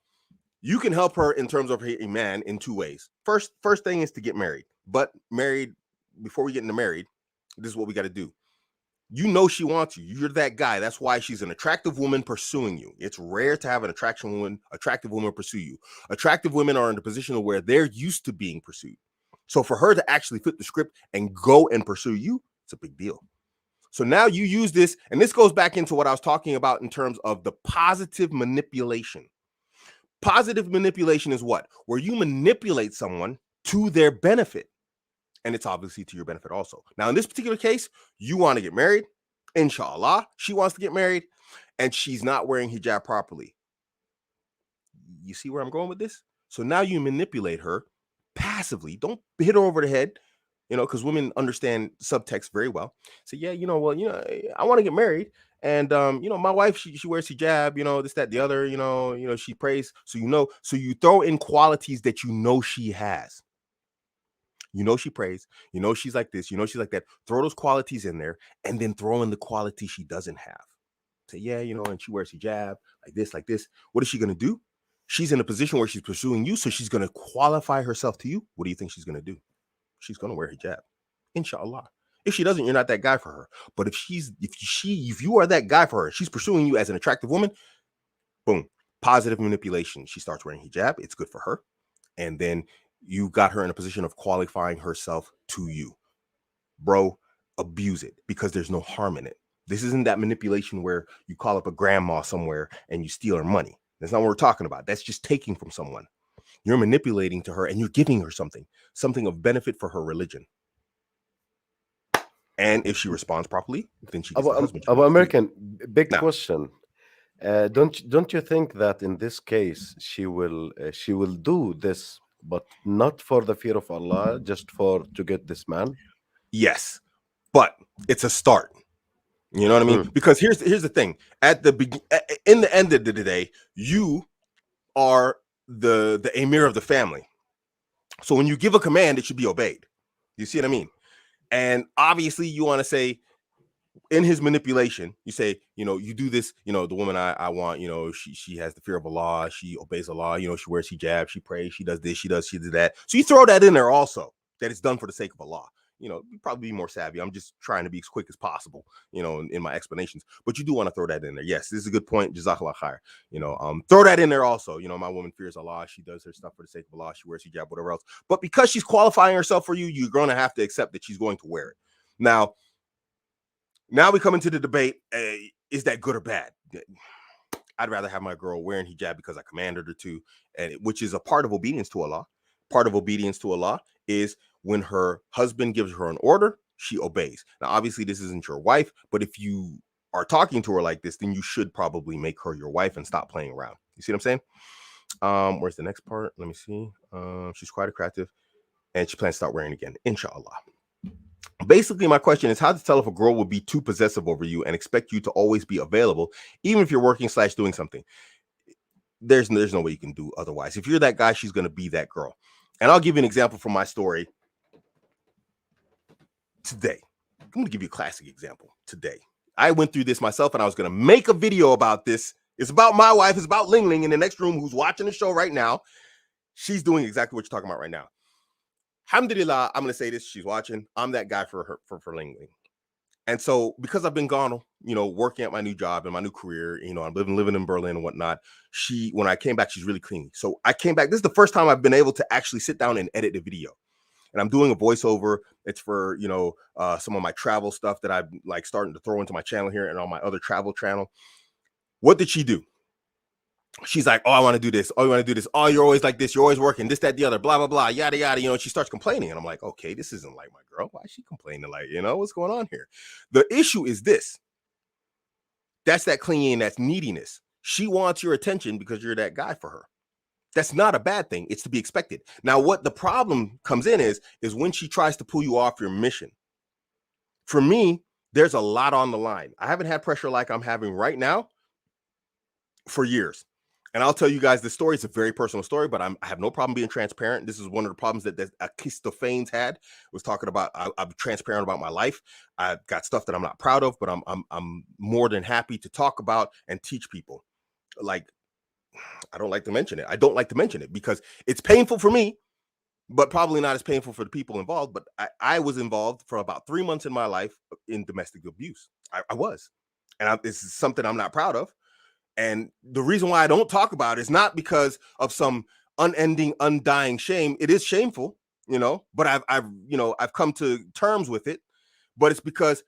you can help her in terms of a man in two ways. First thing is to get married. But before we get into married, this is what we got to do. You know she wants you. You're that guy. That's why she's an attractive woman pursuing you. It's rare to have an attractive woman pursue you. Attractive women are in a position where they're used to being pursued. So for her to actually flip the script and go and pursue you, it's a big deal. So now you use this, and this goes back into what I was talking about in terms of the positive manipulation. Positive manipulation is what? Where you manipulate someone to their benefit. And it's obviously to your benefit also. Now, in this particular case, you want to get married. Inshallah, she wants to get married, and she's not wearing hijab properly. You see where I'm going with this? So now you manipulate her passively. Don't hit her over the head, because women understand subtext very well. So yeah, I want to get married, and my wife, she wears hijab, this, that, the other, she prays. So you throw in qualities that she has. She prays, she's like this, she's like that. Throw those qualities in there and then throw in the quality she doesn't have. say, yeah, you know, and she wears hijab like this, like this. What is she going to do? She's in a position where she's pursuing you, so she's going to qualify herself to you. What do you think she's going to do? She's going to wear hijab, inshallah. If she doesn't, you're not that guy for her. But if you are that guy for her, she's pursuing you as an attractive woman, boom, positive manipulation. She starts wearing hijab. It's good for her. And then you got her in a position of qualifying herself to you. Bro, abuse it because there's no harm in it. This isn't that manipulation where you call up a grandma somewhere and you steal her money. That's not what we're talking about. That's just taking from someone. You're manipulating to her and you're giving her something of benefit for her religion. And if she responds properly, then she gets the husband. Abuamerican, big Now, question. Don't you think that in this case she will do this, but not for the fear of Allah, just to get this man? yes, but it's a start. You know what I mean? Because here's the thing. In the end of the day, you are the emir of the family. So when you give a command, it should be obeyed. You see what I mean? And obviously, you want to say, in his manipulation, you say, you know, you do this, you know, the woman I want, you know, she has the fear of Allah, she obeys Allah, you know, she wears hijab, she prays, she does this, she does that. So you throw that in there also, that it's done for the sake of Allah. You know, you probably be more savvy. I'm just trying to be as quick as possible, you know, in my explanations. But you do want to throw that in there. Yes, this is a good point. Jazakallah khair. You know, throw that in there also. You know, my woman fears Allah. She does her stuff for the sake of Allah. She wears hijab, whatever else. But because she's qualifying herself for you, you're going to have to accept that she's going to wear it. Now we come into the debate, is that good or bad? I'd rather have my girl wearing hijab because I commanded her to, and which is a part of obedience to Allah. Part of obedience to Allah is when her husband gives her an order, she obeys. Now, obviously, this isn't your wife, but if you are talking to her like this, then you should probably make her your wife and stop playing around. You see what I'm saying? Where's the next part? Let me see. She's quite attractive, and she plans to start wearing again, inshallah. Basically, my question is how to tell if a girl will be too possessive over you and expect you to always be available, even if you're working / doing something. There's no way you can do otherwise. If you're that guy, she's going to be that girl. And I'll give you an example from my story today. I'm going to give you a classic example today. I went through this myself, and I was going to make a video about this. It's about my wife. It's about Ling Ling in the next room who's watching the show right now. She's doing exactly what you're talking about right now. Alhamdulillah, I'm going to say this. She's watching. I'm that guy for her, for Ling Ling. And so because I've been gone, you know, working at my new job and my new career, you know, I'm living in Berlin and whatnot. When I came back, she's really clingy. So I came back. This is the first time I've been able to actually sit down and edit the video. And I'm doing a voiceover. It's for, you know, some of my travel stuff that I'm like starting to throw into my channel here and on my other travel channel. What did she do? She's like, oh, I want to do this. Oh, you want to do this. Oh, you're always like this. You're always working this, that, the other, blah, blah, blah, yada, yada. You know, and she starts complaining. And I'm like, okay, this isn't like my girl. Why is she complaining? Like, you know, what's going on here? The issue is this. That's that clingy and that's neediness. She wants your attention because you're that guy for her. That's not a bad thing. It's to be expected. Now, what the problem comes in is when she tries to pull you off your mission. For me, there's a lot on the line. I haven't had pressure like I'm having right now for years. And I'll tell you guys this story. It's a very personal story, but I have no problem being transparent. This is one of the problems that Aristophanes had. Was talking about. I'm transparent about my life. I've got stuff that I'm not proud of, but I'm more than happy to talk about and teach people. Like, I don't like to mention it. I don't like to mention it because it's painful for me, but probably not as painful for the people involved. But I was involved for about 3 months in my life in domestic abuse. I was, and this is something I'm not proud of. And the reason why I don't talk about it is not because of some unending, undying shame. It is shameful, you know, but I've come to terms with it. But it's because,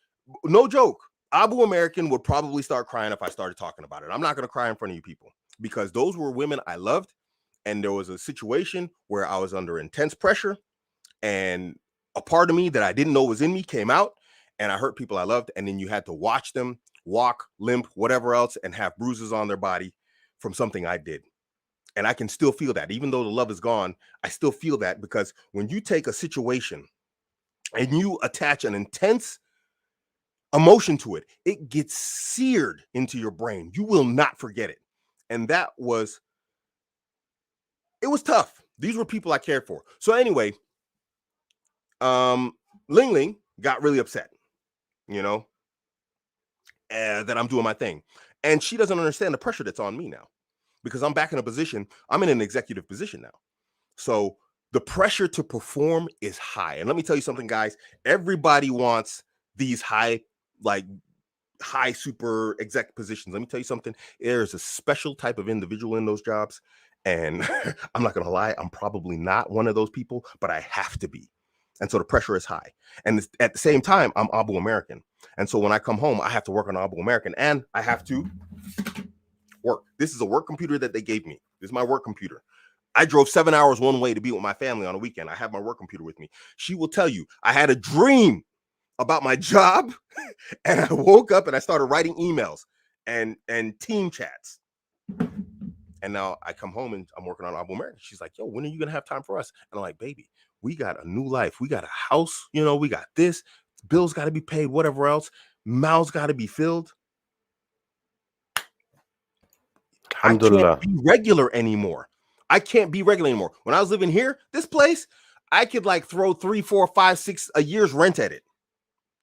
no joke, Abuamerican would probably start crying if I started talking about it. I'm not going to cry in front of you people because those were women I loved. And there was a situation where I was under intense pressure and a part of me that I didn't know was in me came out and I hurt people I loved. And then you had to watch them walk, limp, whatever else, and have bruises on their body from something I did. And I can still feel that. Even though the love is gone, I still feel that because when you take a situation and you attach an intense emotion to it, it gets seared into your brain. You will not forget it. And it was tough. These were people I cared for. So anyway, Ling Ling got really upset, you know, that I'm doing my thing. And she doesn't understand the pressure that's on me now, because I'm back in a position, I'm in an executive position now. So the pressure to perform is high. And let me tell you something, guys. Everybody wants these like high super exec positions. Let me tell you something. There's a special type of individual in those jobs. And I'm not going to lie, I'm probably not one of those people, but I have to be. And so the pressure is high. And at the same time, I'm Abuamerican. And so when I come home, I have to work on Abuamerican, and I have to work. This is a work computer that they gave me. This is my work computer. I drove 7 hours one way to be with my family on a weekend. I have my work computer with me. She will tell you, I had a dream about my job, and I woke up and I started writing emails and team chats. And now I come home and I'm working on Abuamerican. She's like, yo, when are you going to have time for us? And I'm like, baby, we got a new life. We got a house, we got this. Bills got to be paid, whatever else. Mouths got to be filled. I can't be regular anymore. When I was living here, this place, I could like throw 3, 4, 5, 6 a year's rent at it.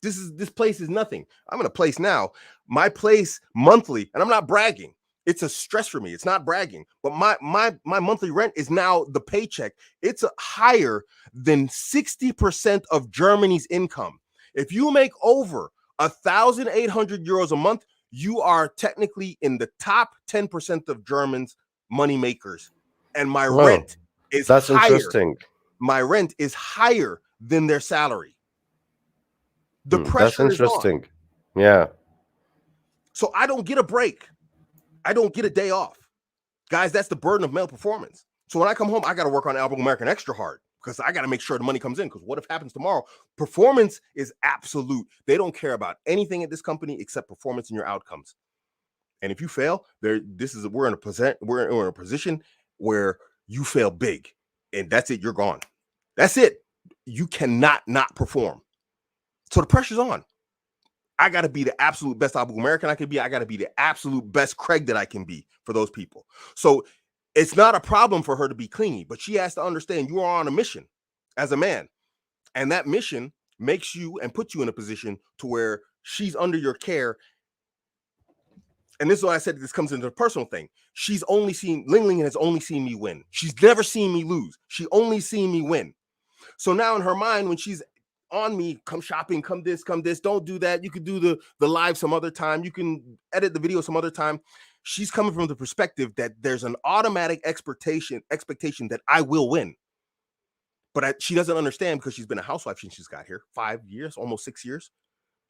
This place is nothing. I'm in a place now. My place monthly, and I'm not bragging. It's a stress for me. It's not bragging, but my monthly rent is now the paycheck. It's higher than 60% of Germany's income. If you make over 1,800 euros a month, you are technically in the top 10% of Germans' money makers. And my rent is higher. Interesting. My rent is higher than their salary. The pressure that's interesting. is on. Yeah. So I don't get a break. I don't get a day off. Guys, that's the burden of male performance. So when I come home, I got to work on Abuamerican extra hard, because I got to make sure the money comes in, because what if happens tomorrow? Performance is absolute. They don't care about anything at this company except performance and your outcomes. And if you fail, we're in a position where you fail big, and that's it. You're gone. That's it. You cannot not perform. So the pressure's on. I got to be the absolute best Abuamerican I can be. I got to be the absolute best Craig that I can be for those people. So it's not a problem for her to be clingy, but she has to understand you are on a mission as a man. And that mission makes you and puts you in a position to where she's under your care. And this is why I said this comes into the personal thing. Ling Ling has only seen me win. She's never seen me lose. She only seen me win. So now in her mind, when she's on me, come shopping, come this, don't do that. You could do the live some other time. You can edit the video some other time. She's coming from the perspective that there's an automatic expectation that I will win. But she doesn't understand, because she's been a housewife since she's got here, 5 years, almost 6 years.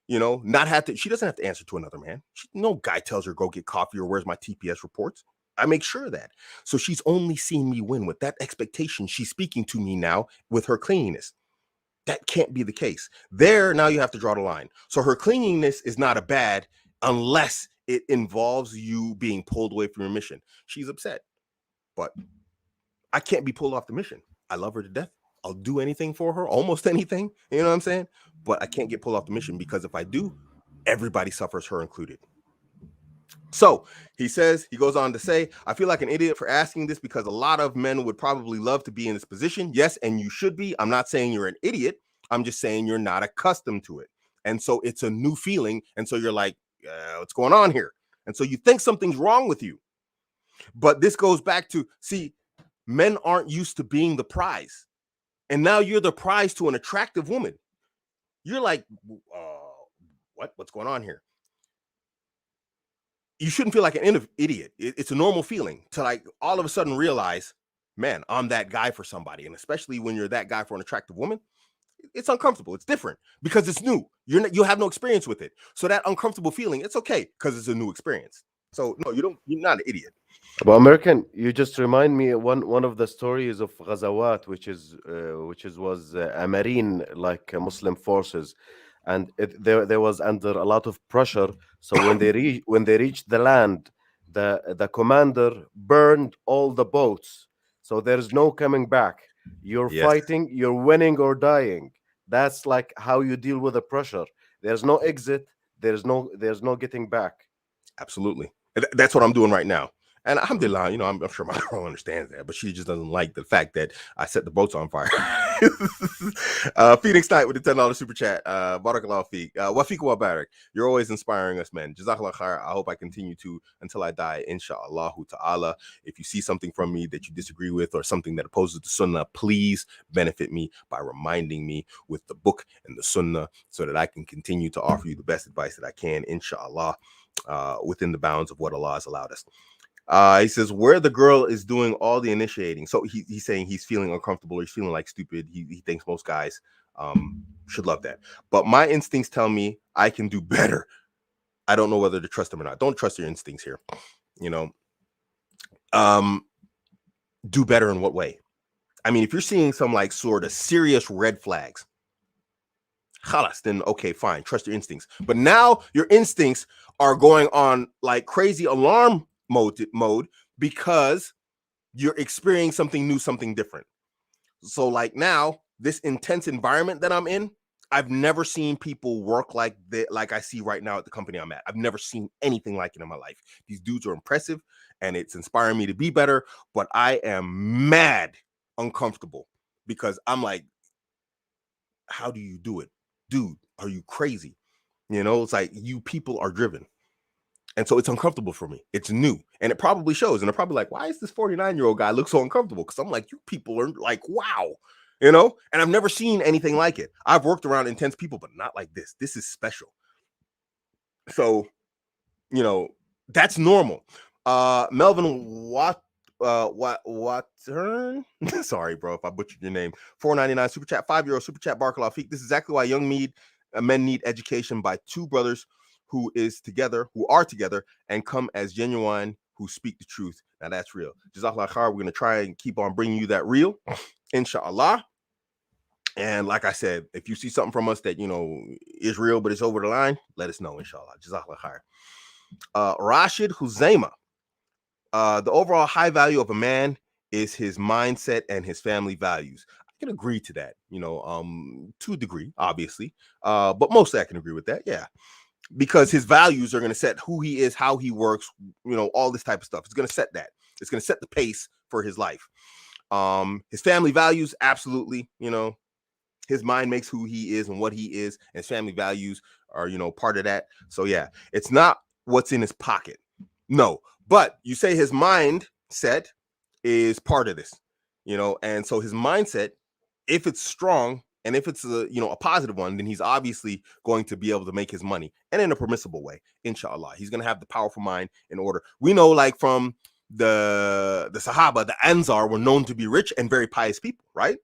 She doesn't have to answer to another man. No guy tells her, go get coffee or where's my TPS reports. I make sure of that. So she's only seen me win. With that expectation, she's speaking to me now with her cleanliness. That can't be the case. Now you have to draw the line. So her cleanliness is not a bad unless it involves you being pulled away from your mission. She's upset, but I can't be pulled off the mission. I love her to death. I'll do anything for her, almost anything. You know what I'm saying? But I can't get pulled off the mission, because if I do, everybody suffers, her included. So he goes on to say, I feel like an idiot for asking this, because a lot of men would probably love to be in this position. Yes, and you should be. I'm not saying you're an idiot. I'm just saying you're not accustomed to it. And so it's a new feeling. And so you're like, what's going on here? And so you think something's wrong with you. But this goes back to, men aren't used to being the prize. And now you're the prize to an attractive woman. You're like, what's going on here? You shouldn't feel like an idiot. It's a normal feeling to like all of a sudden realize, man, I'm that guy for somebody. And especially when you're that guy for an attractive woman, it's uncomfortable. It's different because it's new. You have no experience with it. So that uncomfortable feeling, it's okay because it's a new experience. So no, you're not an idiot. Abuamerican, you just remind me one of the stories of Ghazawat, which was a marine like Muslim forces, and there was under a lot of pressure. So when they reached the land, the commander burned all the boats. So there's no coming back. You're fighting, you're winning or dying. That's like how you deal with the pressure. There's no exit. There's no getting back. Absolutely. That's what I'm doing right now. And alhamdulillah, I'm sure my girl understands that, but she just doesn't like the fact that I set the boats on fire. Phoenix Knight with the $10 super chat. Barakallahu feek. Wafiq wa barak. You're always inspiring us, man. Jazakallah khair. I hope I continue to until I die, inshallah ta'ala. If you see something from me that you disagree with or something that opposes the sunnah, please benefit me by reminding me with the book and the sunnah so that I can continue to offer you the best advice that I can, inshallah, within the bounds of what Allah has allowed us. He says where the girl is doing all the initiating. So he's saying he's feeling uncomfortable. He's feeling like stupid. He thinks most guys should love that. But my instincts tell me I can do better. I don't know whether to trust them or not. Don't trust your instincts here. You know, do better in what way? I mean, if you're seeing some like sort of serious red flags, khalas, then okay, fine, trust your instincts. But now your instincts are going on like crazy alarm mode because you're experiencing something new, something different. So like now, this intense environment that I'm in, I've never seen people work like I see right now at the company I'm at. I've never seen anything like it in my life. These dudes are impressive and it's inspiring me to be better, but I am mad uncomfortable because I'm like, how do you do it? Dude, are you crazy? You know, it's like you people are driven. And so it's uncomfortable for me. It's new. And it probably shows. And they're probably like, why is this 49-year-old guy look so uncomfortable? Because I'm like, you people are like, wow. You know? And I've never seen anything like it. I've worked around intense people, but not like this. This is special. So, you know, that's normal. Melvin Watern. Sorry, bro, if I butchered your name. $4.99 super chat, €5 super chat, Barakallahu feek. This is exactly why men need education by two brothers who are together and come as genuine, who speak the truth. Now that's real. Jazakallah khair. We're gonna try and keep on bringing you that real, inshallah. And like I said, if you see something from us that you know is real but it's over the line, let us know, inshallah. Jazakallah khair. Rashid Huzaima. The overall high value of a man is his mindset and his family values. I can agree to that, you know, to a degree, obviously. But mostly I can agree with that, yeah. Because his values are going to set who he is, how he works, you know, all this type of stuff. It's going to set that. It's going to set the pace for his life. His family values, absolutely, you know, his mind makes who he is and what he is, and his family values are, you know, part of that. So yeah, it's not what's in his pocket. No, but you say his mindset is part of this, you know, and so his mindset, if it's strong and if it's a positive one, then he's obviously going to be able to make his money and in a permissible way, inshallah. He's going to have the powerful mind in order. We know, like from the Sahaba, the Ansar were known to be rich and very pious people, right?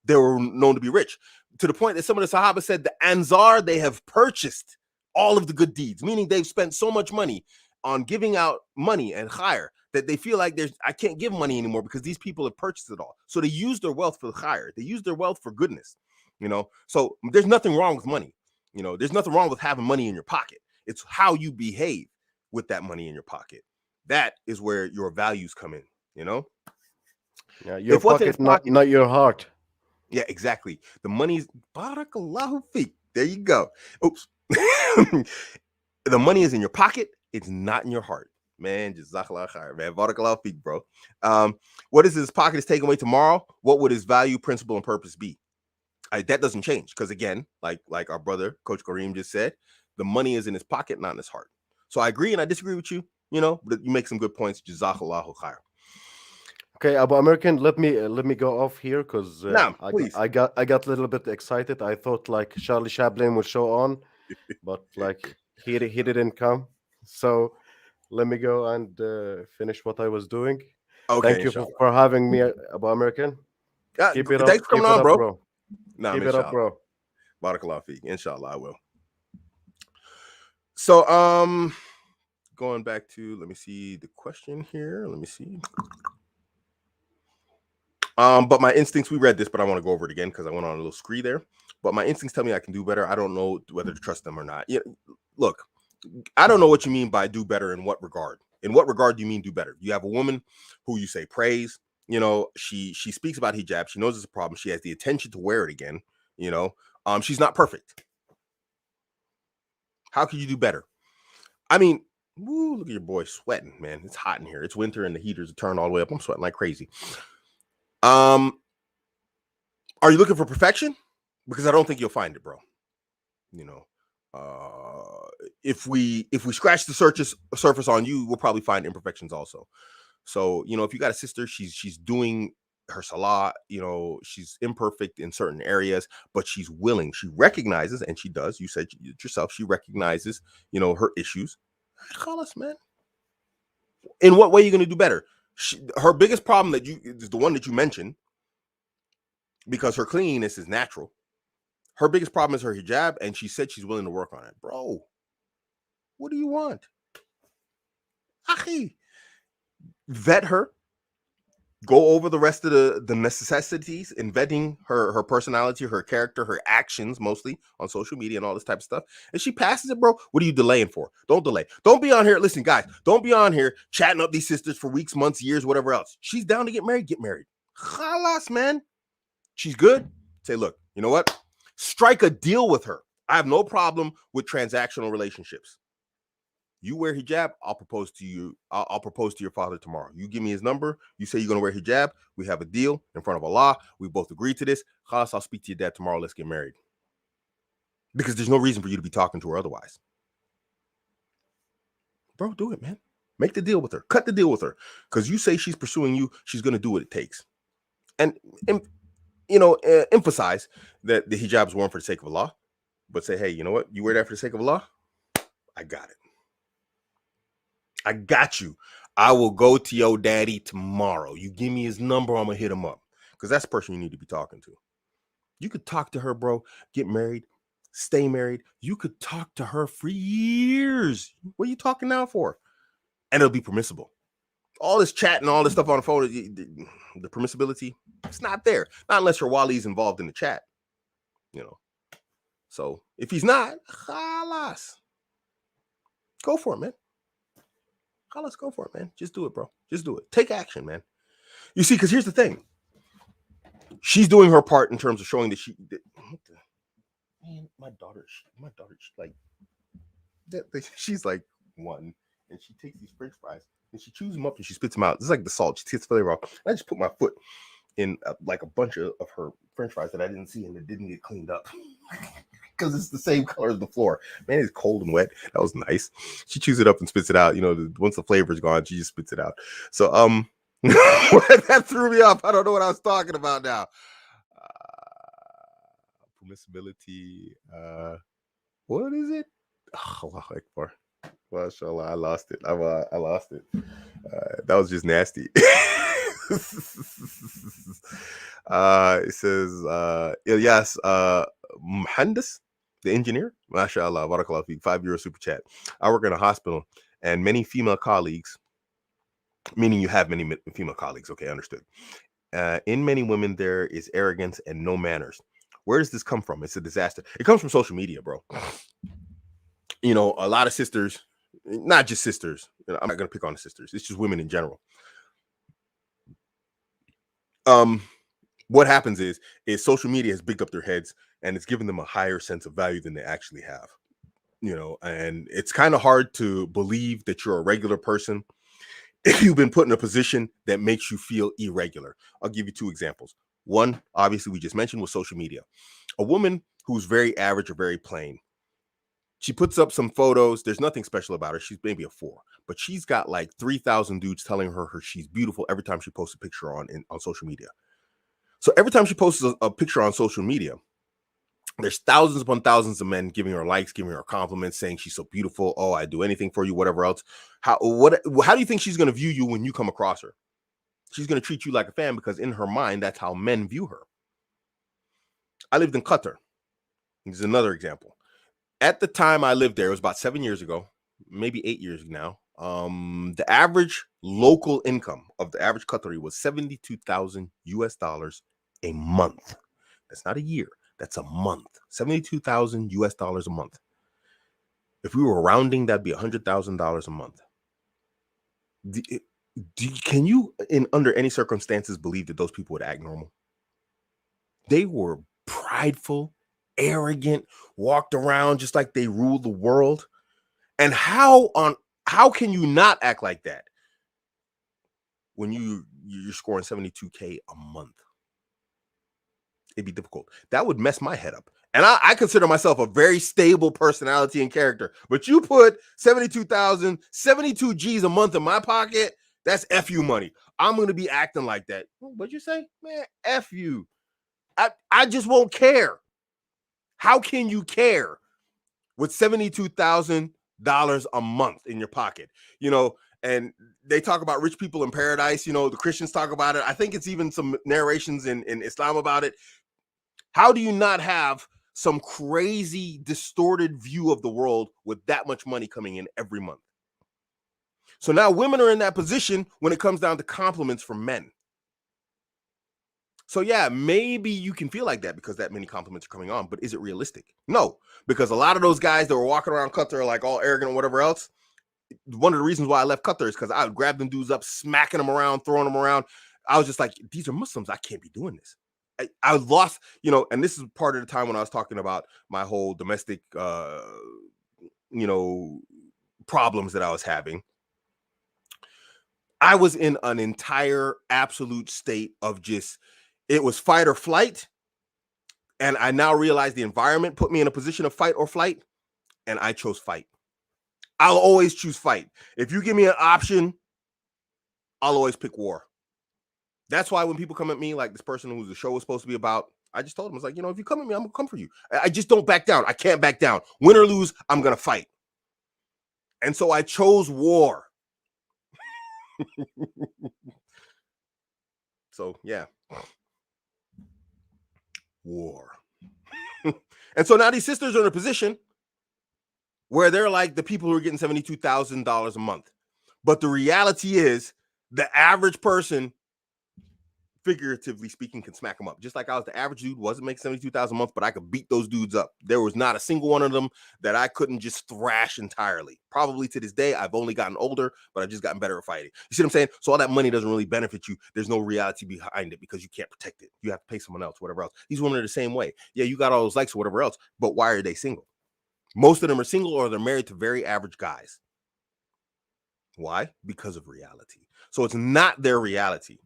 They were known to be rich to the point that some of the Sahaba said the Ansar, they have purchased all of the good deeds, meaning they've spent so much money on giving out money and khair that they feel like I can't give money anymore because these people have purchased it all. So they use their wealth for the khair. They use their wealth for goodness, you know. So there's nothing wrong with money. You know, there's nothing wrong with having money in your pocket. It's how you behave with that money in your pocket. That is where your values come in, you know. Yeah, your If what's in his pocket, not pocket, not your heart. yeah, exactly. The money's barakallahu feek. There you go. Oops. The money is in your pocket. It's not in your heart. Man, jazakallah khair, man. Barakallahu feek, bro. What is his pocket is taken away tomorrow? What would his value, principle, and purpose be? That doesn't change because again, like our brother, Coach Kareem just said, the money is in his pocket, not in his heart. So I agree and I disagree with you, you know, but you make some good points. Jazakallahu khair. Okay, Abu-American, let me go off here because Now, I got please. I got I got a little bit excited. I thought like Charlie Chaplin would show on, but like he didn't come. So let me go and finish what I was doing. Okay, Thank you inshallah. for having me, Abu-American. Keep it up, Thanks for coming keep it on, up, bro. bro. Nah, Keep it up, inshallah. bro. Barakallahu feek. Inshallah, I will. So, going back to, let me see the question here. Let me see. But my instincts, we read this, but I want to go over it again because I went on a little scree there. But my instincts tell me I can do better. I don't know whether to trust them or not. Yeah, look, I don't know what you mean by do better in what regard. In what regard do you mean do better? You have a woman who you say praise, you know, she speaks about hijab, she knows it's a problem, she has the attention to wear it again, you know. She's not perfect. How can you do better? I mean, woo, look at your boy sweating, man. It's hot in here. It's winter and the heaters are turned all the way up. I'm sweating like crazy. Are Are you looking for perfection? Because I don't think you'll find it, bro. You know, if we scratch the surface on you, we'll probably find imperfections also. So, you know, if you got a sister, she's doing her salah, you know, she's imperfect in certain areas, but she's willing. She recognizes, and she does. You said it yourself, she recognizes, you know, her issues. Call us, man. In what way are you going to do better? Her biggest problem that you is the one that you mentioned, because her cleanliness is natural. Her biggest problem is her hijab, and she said she's willing to work on it. Bro, what do you want? Achi, vet her, go over the rest of the necessities in vetting her personality, her character, her actions, mostly on social media and all this type of stuff. And she passes it, bro. What are you delaying for? Don't delay. Don't be on here. Listen, guys, don't be on here chatting up these sisters for weeks, months, years, whatever else. She's down to get married. Get married. Khalas, man. She's good. Say, look, you know what? Strike a deal with her. I have no problem with transactional relationships. You wear hijab, I'll propose to you. I'll propose to your father tomorrow. You give me his number. You say you're going to wear hijab. We have a deal in front of Allah. We both agree to this. Khalas, I'll speak to your dad tomorrow. Let's get married. Because there's no reason for you to be talking to her otherwise. Bro, do it, man. Make the deal with her. Cut the deal with her. Because you say she's pursuing you, she's going to do what it takes. And you know, emphasize that the hijab is worn for the sake of Allah. But say, hey, you know what? You wear that for the sake of Allah? I got it. I got you. I will go to your daddy tomorrow. You give me his number, I'm going to hit him up. Because that's the person you need to be talking to. You could talk to her, bro. Get married. Stay married. You could talk to her for years. What are you talking now for? And it'll be permissible. All this chat and all this stuff on the phone, the permissibility, it's not there. Not unless your wali's involved in the chat. You know. So if he's not, khalas. Go for it, man. Let's go for it, man. Just do it, bro. Just do it. Take action, man. You see, because here's the thing. She's doing her part in terms of showing that man, my daughter, like, she's like one, and she takes these French fries and she chews them up and she spits them out. It's like the salt. She takes the flavor off. I just put my foot in like a bunch of her French fries that I didn't see and it didn't get cleaned up. Because it's the same color as the floor. Man, it's cold and wet. That was nice. She chews it up and spits it out. You know, once the flavor's gone, she just spits it out. So, that threw me off. I don't know what I was talking about now. Permissibility. What is it? Allahu Akbar. Mashallah, I lost it. I lost it. That was just nasty. It says Ilyas Muhandis, the engineer. Mashallah, barakallah feek, €5 super chat. I work in a hospital and many female colleagues, meaning you have many female colleagues. Okay, understood. In many women, there is arrogance and no manners. Where does this come from? It's a disaster. It comes from social media, bro. You know, a lot of sisters, not just sisters. You know, I'm not going to pick on the sisters. It's just women in general. What happens is social media has bigged up their heads and it's given them a higher sense of value than they actually have. You know, and it's kind of hard to believe that you're a regular person if you've been put in a position that makes you feel irregular. I'll give you two examples. One, obviously, we just mentioned was social media. A woman who's very average or very plain. She puts up some photos. There's nothing special about her. She's maybe a 4, but she's got like 3,000 dudes telling her she's beautiful every time she posts a picture on social media. So every time she posts a picture on social media, there's thousands upon thousands of men giving her likes, giving her compliments, saying she's so beautiful. Oh, I'd do anything for you, whatever else. How do you think she's going to view you when you come across her? She's going to treat you like a fan because in her mind, that's how men view her. I lived in Qatar. This is another example. At the time I lived there, it was about 7 years ago, maybe 8 years now. The average local income of the average Qatari was $72,000 a month. That's not a year. That's a month. $72,000 a month. If we were rounding, that'd be $100,000 a month. Can you, under any circumstances, believe that those people would act normal? They were prideful, arrogant, walked around just like they ruled the world. And how can you not act like that when you're scoring $72K a month? It'd be difficult. That would mess my head up. And I consider myself a very stable personality and character. But you put 72,000, 72 G's a month in my pocket, that's F you money. I'm going to be acting like that. What'd you say? Man, F you. I just won't care. How can you care with $72,000 a month in your pocket? You know, and they talk about rich people in paradise. You know, the Christians talk about it. I think it's even some narrations in Islam about it. How do you not have some crazy distorted view of the world with that much money coming in every month? So now women are in that position when it comes down to compliments from men. So yeah, maybe you can feel like that because that many compliments are coming on, but is it realistic? No, because a lot of those guys that were walking around Qatar like all arrogant or whatever else, one of the reasons why I left Qatar is because I would grab them dudes up, smacking them around, throwing them around. I was just like, these are Muslims. I can't be doing this. I lost, you know, and this is part of the time when I was talking about my whole domestic, you know, problems that I was having. I was in an entire absolute state of just, it was fight or flight. And I now realize the environment put me in a position of fight or flight. And I chose fight. I'll always choose fight. If you give me an option, I'll always pick war. That's why when people come at me, like this person who the show was supposed to be about, I just told them, it's like, you know, if you come at me, I'm gonna come for you. I just don't back down. I can't back down. Win or lose, I'm gonna fight. And so I chose war. So yeah, war. And so now these sisters are in a position where they're like the people who are getting $72,000 a month. But the reality is the average person, figuratively speaking, can smack them up. Just like I was the average dude, wasn't making 72,000 a month, but I could beat those dudes up. There was not a single one of them that I couldn't just thrash entirely. Probably to this day, I've only gotten older, but I've just gotten better at fighting. You see what I'm saying? So all that money doesn't really benefit you. There's no reality behind it because you can't protect it. You have to pay someone else, whatever else. These women are the same way. Yeah, you got all those likes or whatever else, but why are they single? Most of them are single or they're married to very average guys. Why? Because of reality. So it's not their reality.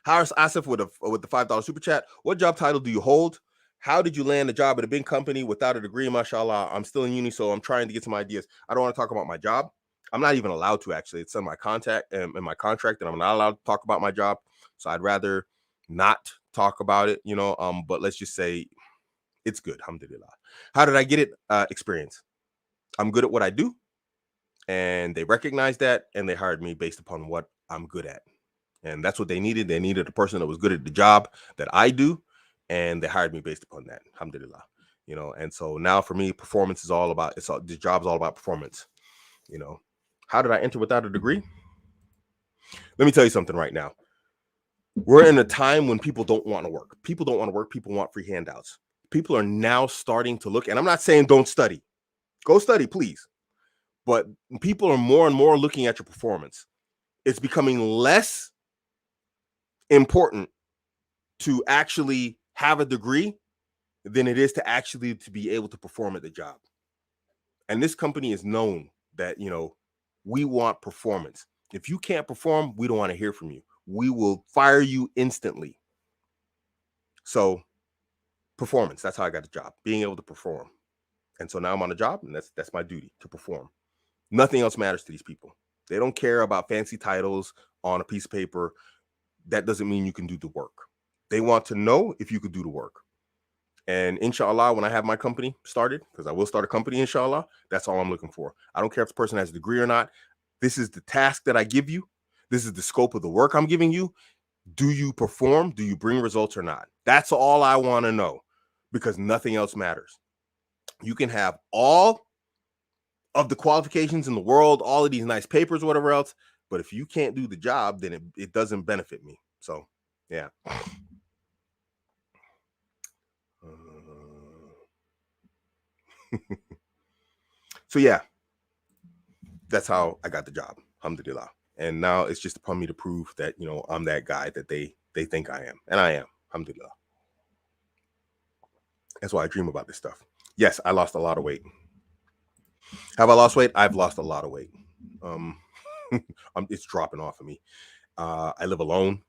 Harris Asif with the $5 super chat. What job title do you hold? How did you land a job at a big company without a degree? Mashallah. I'm still in uni, so I'm trying to get some ideas. I don't want to talk about my job. I'm not even allowed to, actually. It's in my contract, and I'm not allowed to talk about my job. So I'd rather not talk about it, you know. But let's just say it's good. Alhamdulillah. How did I get it? Experience. I'm good at what I do, and they recognize that, and they hired me based upon what I'm good at. And that's what they needed. They needed a person that was good at the job that I do, and they hired me based upon that. Alhamdulillah. You know, and so now for me, performance is all about, this job is all about performance. You know, how did I enter without a degree? Let me tell you something right now. We're in a time when people don't want to work. People don't want to work. People want free handouts. People are now starting to look, and I'm not saying don't study. Go study, please. But people are more and more looking at your performance. It's becoming less important to actually have a degree than it is to actually to be able to perform at the job. And this company is known that, you know, we want performance. If you can't perform, we don't want to hear from you. We will fire you instantly. So performance, that's how I got the job, being able to perform. And so now I'm on a job, and that's my duty, to perform. Nothing else matters to these people. They don't care about fancy titles on a piece of paper. That doesn't mean you can do the work. They want to know if you could do the work. And inshallah, when I have my company started, because I will start a company, inshallah, that's all I'm looking for. I don't care if the person has a degree or not. This is the task that I give you. This is the scope of the work I'm giving you. Do you perform? Do you bring results or not? That's all I want to know, because nothing else matters. You can have all of the qualifications in the world, all of these nice papers, whatever else, but if you can't do the job, then it doesn't benefit me. So, yeah. So, yeah, that's how I got the job. Alhamdulillah. And now it's just upon me to prove that, you know, I'm that guy that they think I am. And I am. Alhamdulillah. That's why I dream about this stuff. Yes, I lost a lot of weight. Have I lost weight? I've lost a lot of weight. It's dropping off of me. I live alone.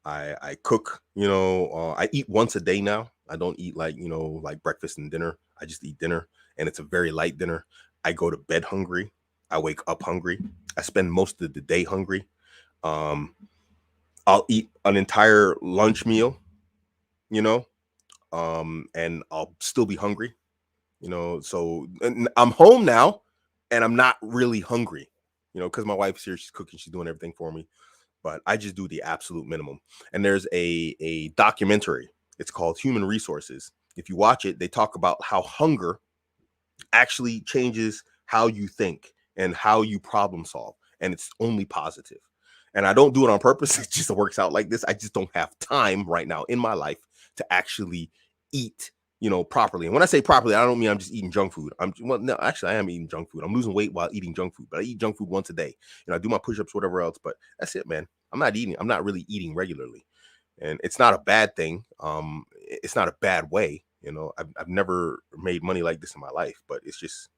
I cook, I eat once a day now. I don't eat like, like breakfast and dinner. I just eat dinner, and it's a very light dinner. I go to bed hungry. I wake up hungry. I spend most of the day hungry. Um, I'll eat an entire lunch meal, you know, and I'll still be hungry, So I'm home now, and I'm not really hungry, because my wife's here. She's cooking. She's doing everything for me, but I just do the absolute minimum. And there's a documentary. It's called Human Resources. If you watch it, they talk about how hunger actually changes how you think and how you problem solve, and it's only positive. And I don't do it on purpose. It just works out like this. I just don't have time right now in my life to actually eat, properly. And when I say properly, I don't mean I'm just eating junk food. No, actually I am eating junk food. I'm losing weight while eating junk food, but I eat junk food once a day. I do my push-ups, whatever else, but that's it, man. I'm not really eating regularly, and it's not a bad thing. It's not a bad way. I've never made money like this in my life, but it's just,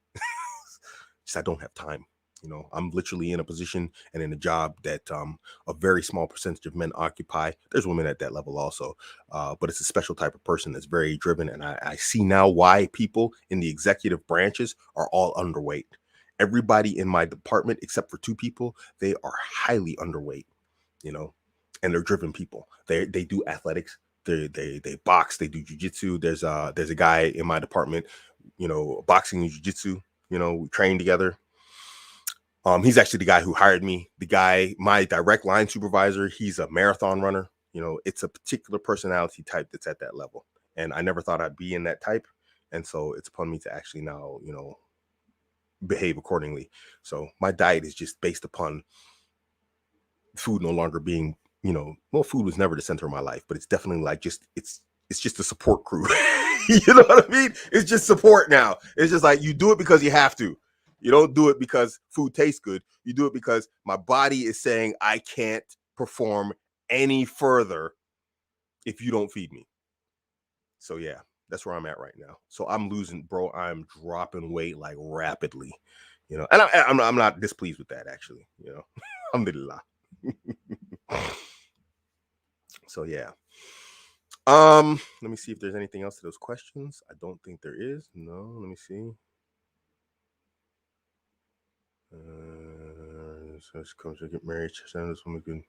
just I don't have time. I'm literally in a position and in a job that a very small percentage of men occupy. There's women at that level also, but it's a special type of person that's very driven. And I see now why people in the executive branches are all underweight. Everybody in my department, except for two people, they are highly underweight. You know, and they're driven people. They do athletics. They box. They do jujitsu. There's a guy in my department, boxing and jujitsu. We train together. He's actually the guy who hired me. The guy, my direct line supervisor, he's a marathon runner. It's a particular personality type that's at that level, and I never thought I'd be in that type. And so it's upon me to actually now, behave accordingly. So my diet is just based upon food no longer being, well, food was never the center of my life, but it's definitely like it's just a support crew. You know what I mean? It's just support now. It's just like you do it because you have to. You don't do it because food tastes good. You do it because my body is saying I can't perform any further if you don't feed me. So yeah, that's where I'm at right now. So I'm losing, bro. I'm dropping weight like rapidly, and I'm not displeased with that actually. Alhamdulillah. So yeah. Let me see if there's anything else to those questions. I don't think there is. No, let me see. So she comes to get married. This woman good.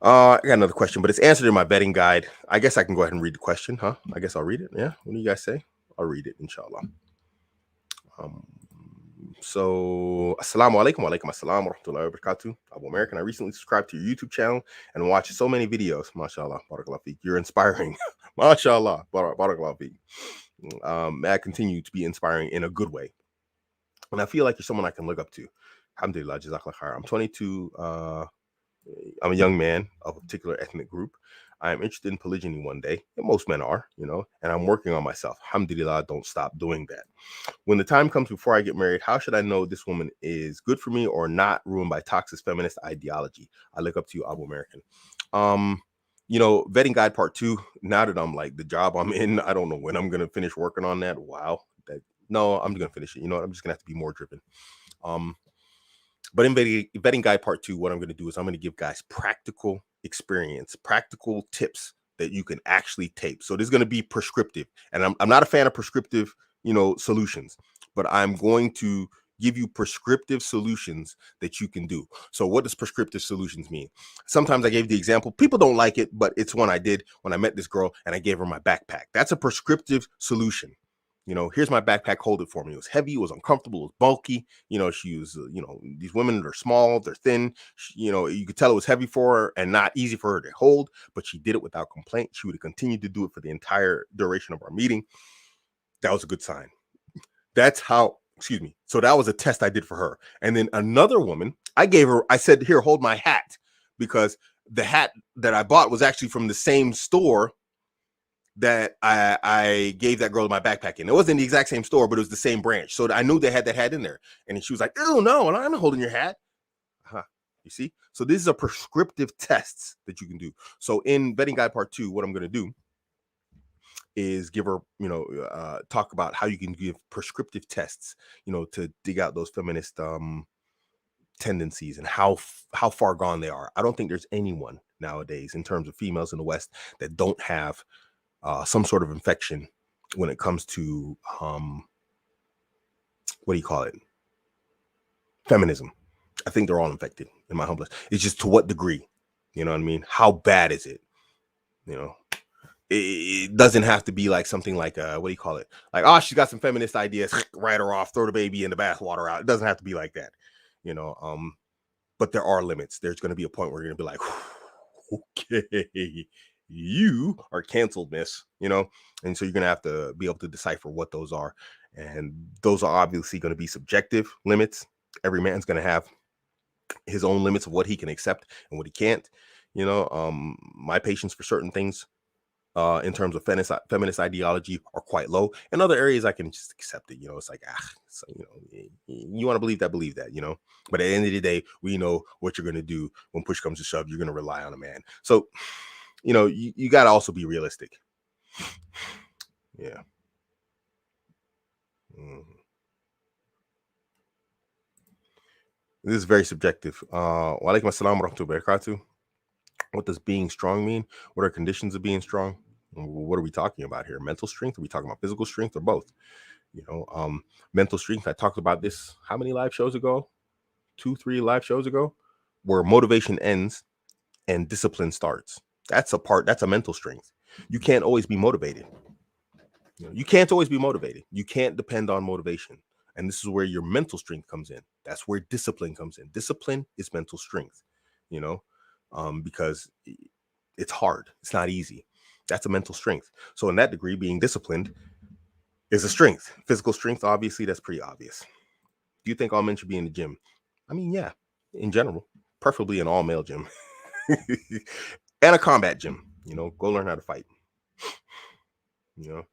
I got another question, but it's answered in my betting guide. I guess I can go ahead and read the question, huh? I guess I'll read it. Yeah. What do you guys say? I'll read it, inshallah. So, assalamu alaikum, wa alaikum assalam, wa rahmatullahi wa barakatuh. Abuamerican, I recently subscribed to your YouTube channel and watched so many videos. MashaAllah, barakallah feek. You're inspiring. MashaAllah, barakallah feek. May I continue to be inspiring in a good way. And I feel like you're someone I can look up to. Alhamdulillah, jazakallah khair. I'm 22. I'm a young man of a particular ethnic group. I am interested in polygyny one day, and most men are, and I'm working on myself. Alhamdulillah, don't stop doing that. When the time comes before I get married, how should I know this woman is good for me or not ruined by toxic feminist ideology? I look up to you, Abuamerican. Vetting guide part 2. Now that I'm like the job I'm in, I don't know when I'm gonna finish working on that. Wow. No, I'm gonna finish it. I'm just gonna have to be more driven. But in vetting guide part 2, what I'm going to do is I'm going to give guys practical experience, practical tips that you can actually tape. So this is going to be prescriptive, and I'm not a fan of prescriptive, solutions, but I'm going to give you prescriptive solutions that you can do. So what does prescriptive solutions mean? Sometimes I gave the example. People don't like it, but it's one I did when I met this girl and I gave her my backpack. That's a prescriptive solution. Here's my backpack, hold it for me. It was heavy, it was uncomfortable, it was bulky. She was, these women, they're small, they're thin. You could tell it was heavy for her and not easy for her to hold, but she did it without complaint. She would have continued to do it for the entire duration of our meeting. That was a good sign. That's how, excuse me. So that was a test I did for her. And then another woman, I said, here, hold my hat, because the hat that I bought was actually from the same store that I gave that girl my backpack in. It wasn't the exact same store, but it was the same branch. So I knew they had that hat in there. And she was like, oh, no, I'm not holding your hat. You see? So these are prescriptive tests that you can do. So in vetting guide part 2, what I'm going to do is give her, talk about how you can give prescriptive tests, to dig out those feminist tendencies and how far gone they are. I don't think there's anyone nowadays in terms of females in the West that don't have some sort of infection when it comes to what do you call it? Feminism. I think they're all infected in my humble. It's just to what degree, you know what I mean? How bad is it? You know, it doesn't have to be like something like what do you call it? Like, oh, she's got some feminist ideas, write her off, throw the baby in the bathwater out. It doesn't have to be like that, you know. But there are limits. There's going to be a point where you're going to be like, okay, you are canceled, miss, you know. And so you're going to have to be able to decipher what those are, and those are obviously going to be subjective limits. Every man's going to have his own limits of what he can accept and what he can't, you know. My patience for certain things in terms of feminist ideology are quite low. In other areas, I can just accept it. You know, it's like, so, you know, you want to believe that, you know. But at the end of the day, we know what you're going to do when push comes to shove. You're going to rely on a man. So, you know, you got to also be realistic. Yeah. This is very subjective. Wa alaikum assalam wa rahmatullahi wa barakatuh. What does being strong mean? What are conditions of being strong? What are we talking about here? Mental strength? Are we talking about physical strength, or both? You know, mental strength. I talked about this how many live shows ago? 2-3 live shows ago, where motivation ends and discipline starts. That's a mental strength. You can't always be motivated. You know, you can't always be motivated. You can't depend on motivation. And this is where your mental strength comes in. That's where discipline comes in. Discipline is mental strength, you know, because it's hard. It's not easy. That's a mental strength. So in that degree, being disciplined is a strength. Physical strength, obviously, that's pretty obvious. Do you think all men should be in the gym? I mean, yeah, in general, preferably an all male gym and a combat gym. You know, go learn how to fight. You know,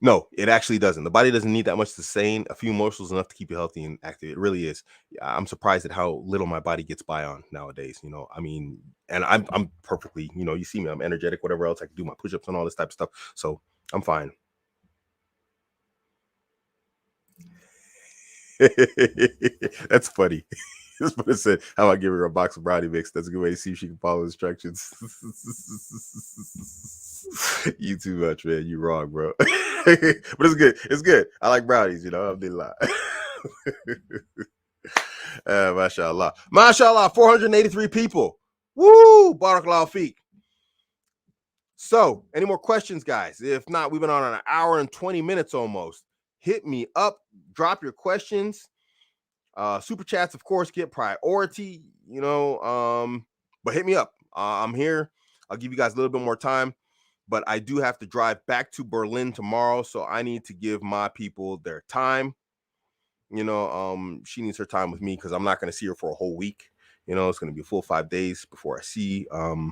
no, it actually doesn't. The body doesn't need that much to sustain. A few morsels enough to keep you healthy and active. It really is. I'm surprised at how little my body gets by on nowadays. You know, I mean, and I'm perfectly, you know, you see me, I'm energetic, whatever else. I can do my push-ups and all this type of stuff. So I'm fine. That's funny. That's what it said. How about give her a box of brownie mix? That's a good way to see if she can follow instructions. You too much, man. You wrong, bro. But it's good. It's good. I like brownies, you know. I'm being lie. Mashallah. Mashallah, 483 people. Woo! Barakallahu feek. So, any more questions, guys? If not, we've been on an hour and 20 minutes almost. Hit me up. Drop your questions. Super chats, of course, get priority, you know. But hit me up. I'm here. I'll give you guys a little bit more time, but I do have to drive back to Berlin tomorrow, so I need to give my people their time. You know, she needs her time with me because I'm not going to see her for a whole week. You know, it's going to be a full 5 days before I see her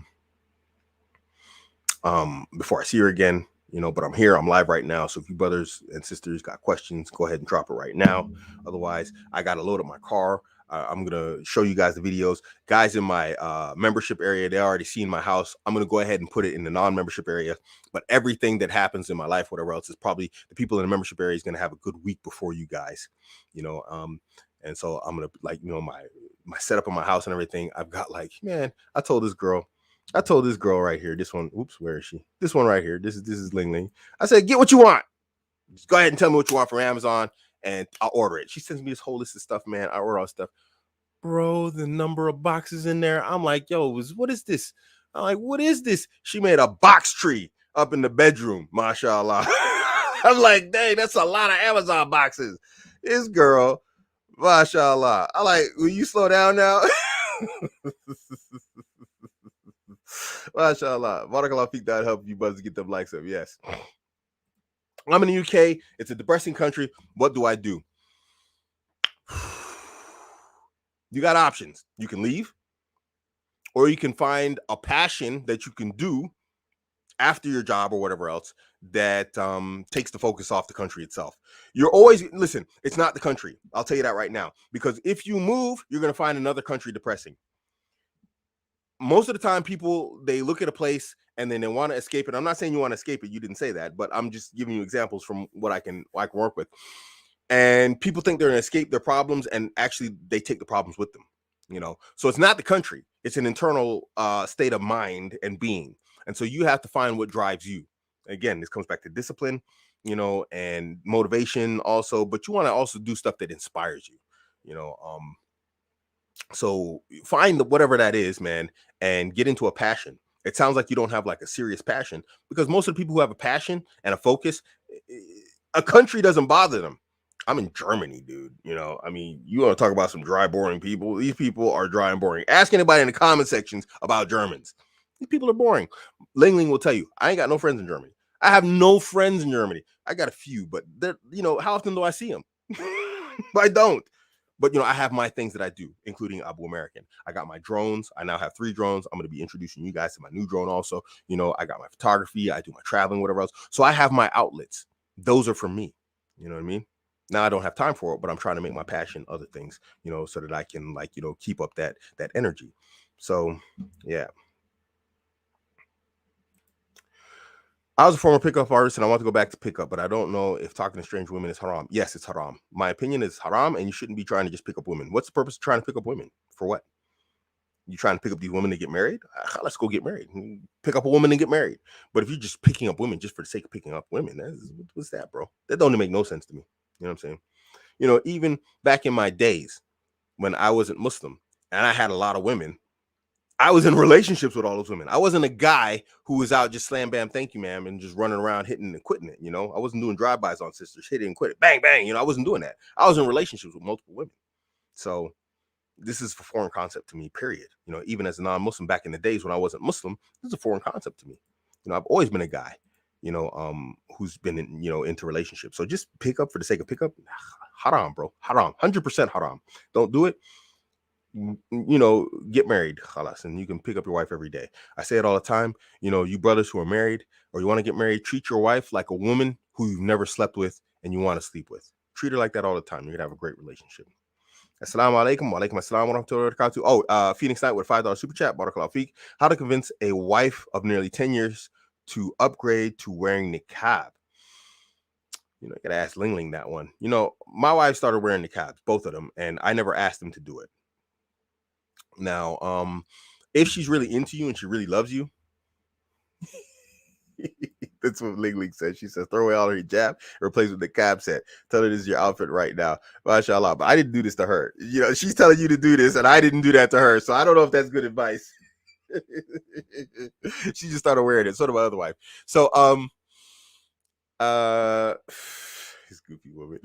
again. You know, but I'm here. I'm live right now. So if you brothers and sisters got questions, go ahead and drop it right now. Otherwise, I got to load up my car. I'm going to show you guys the videos. Guys in my membership area, they already seen my house. I'm going to go ahead and put it in the non-membership area. But everything that happens in my life, whatever else, is probably the people in the membership area is going to have a good week before you guys. You know, and so I'm going to, like, you know, my setup in my house and everything. I've got, like, man, I told this girl right here, this one, oops, where is she? This one right here. This is Ling Ling. I said, get what you want. Just go ahead and tell me what you want from Amazon and I'll order it. She sends me this whole list of stuff, man. I order all stuff. Bro, the number of boxes in there. I'm like, yo, what is this? I'm like, what is this? She made a box tree up in the bedroom, mashallah. I'm like, dang, that's a lot of Amazon boxes. This girl, mashallah. I like, will you slow down now? Mashallah. Barakallah feek, that help you brothers get them likes up. Yes. I'm in the UK. It's a depressing country. What do I do? You got options. You can leave, or you can find a passion that you can do after your job or whatever else that takes the focus off the country itself. You're always, listen, it's not the country. I'll tell you that right now. Because if you move, you're going to find another country depressing. Most of the time, people, they look at a place and then they want to escape it. I'm not saying you want to escape it. You didn't say that, but I'm just giving you examples from what I can work with. and people think they're going to escape their problems, and actually they take the problems with them. So it's not the country, it's an internal state of mind and being. And so you have to find what drives you. Again, this comes back to discipline, and motivation also, but you want to also do stuff that inspires you. So find whatever that is, man, and get into a passion. It sounds like you don't have like a serious passion, because most of the people who have a passion and a focus, a country doesn't bother them. I'm in Germany, dude. I mean, you want to talk about some dry, boring people? These people are dry and boring. Ask anybody in the comment sections about Germans. These people are boring. Ling Ling will tell you, I ain't got no friends in Germany. I have no friends in Germany. I got a few, but they're, how often do I see them? I don't. But I have my things that I do, including Abuamerican. I got my drones. I now have 3 drones. I'm going to be introducing you guys to my new drone also. I got my photography. I do my traveling, whatever else. So I have my outlets. Those are for me. You know what I mean? Now I don't have time for it, but I'm trying to make my passion other things, so that I can keep up that energy. So yeah. I was a former pickup artist and I want to go back to pickup, but I don't know if talking to strange women is haram. Yes, it's haram. My opinion is haram, and you shouldn't be trying to just pick up women. What's the purpose of trying to pick up women? For what? You trying to pick up these women to get married? Let's go get married. Pick up a woman and get married. But if you're just picking up women just for the sake of picking up women, what's that, bro? That don't even make no sense to me. You know what I'm saying? Even back in my days when I wasn't Muslim and I had a lot of women, I was in relationships with all those women. I wasn't a guy who was out just slam, bam, thank you, ma'am, and just running around hitting and quitting it. I wasn't doing drive-bys on sisters, hitting and quit it, bang, bang. I wasn't doing that. I was in relationships with multiple women. So this is a foreign concept to me, period. Even as a non-Muslim back in the days when I wasn't Muslim, this is a foreign concept to me. I've always been a guy, who's been into relationships. So just pick up for the sake of pick up, haram, bro, haram, 100% haram. Don't do it. Get married, khalas, and you can pick up your wife every day. I say it all the time. You brothers who are married or you want to get married, treat your wife like a woman who you've never slept with and you want to sleep with. Treat her like that all the time. You're gonna have a great relationship. Assalamu alaikum. Wa alaikum assalam wa rahmatullahi wa barakatuh. Oh, Phoenix Knight with $5 super chat. Barakallahu feek. How to convince a wife of nearly 10 years to upgrade to wearing niqab. You gotta ask Ling Ling that one. My wife started wearing niqabs, both of them, and I never asked them to do it. Now, if she's really into you and she really loves you, that's what Ling Ling says. She says, throw away all her hijab and replace with the cab set. Tell her this is your outfit right now. MashaAllah. But I didn't do this to her. She's telling you to do this, and I didn't do that to her. So I don't know if that's good advice. She just started wearing it. So did my other wife. So, this goofy woman.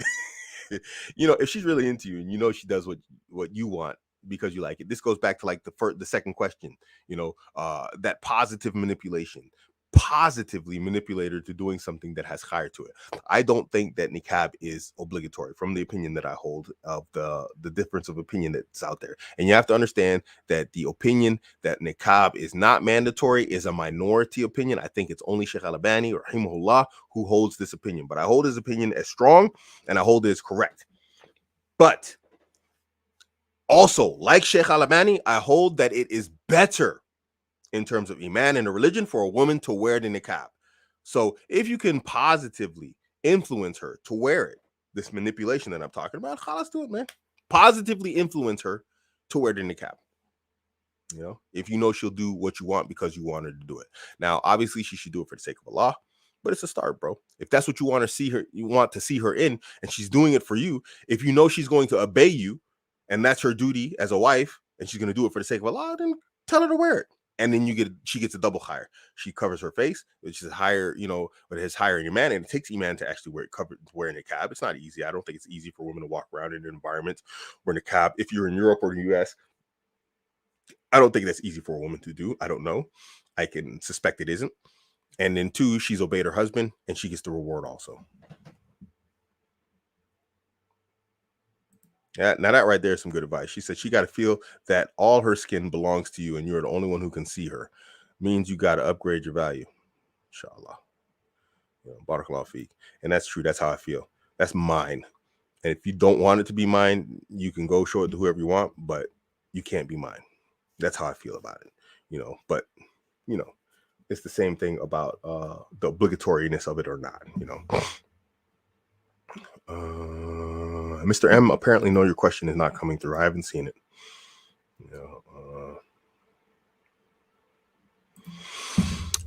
If she's really into you and she does what you want, because you like it. This goes back to like the second question, that positive manipulation, positively manipulate her to doing something that has higher to it. I don't think that niqab is obligatory, from the opinion that I hold of the difference of opinion that's out there. And you have to understand that the opinion that niqab is not mandatory is a minority opinion. I think it's only Sheikh Al-Albani or rahimahullah who holds this opinion, but I hold his opinion as strong and I hold it as correct. But also, like Sheikh Al-Albani, I hold that it is better in terms of iman and a religion for a woman to wear the niqab. So if you can positively influence her to wear it, this manipulation that I'm talking about, let's do it, man. Positively influence her to wear the niqab. If she'll do what you want because you want her to do it. Now, obviously, she should do it for the sake of Allah, but it's a start, bro. If that's what you want to see her in, and she's doing it for you, if she's going to obey you, and that's her duty as a wife, and she's going to do it for the sake of Allah, then tell her to wear it. And then she gets a double higher. She covers her face, which is higher, but it's higher in iman, and it takes iman to actually wearing a niqab. It's not easy. I don't think it's easy for women to walk around in an environment where niqab, if you're in Europe or the US, I don't think that's easy for a woman to do. I don't know. I can suspect it isn't. And then 2, she's obeyed her husband, and she gets the reward also. Yeah, now that right there is some good advice. She said she got to feel that all her skin belongs to you and you're the only one who can see her. Means you got to upgrade your value. Inshallah. Barakallahu feek. And that's true. That's how I feel. That's mine. And if you don't want it to be mine, you can go show it to whoever you want, but you can't be mine. That's how I feel about it. But, it's the same thing about the obligatoriness of it or not, Mr. M, apparently, no, your question is not coming through. I haven't seen it.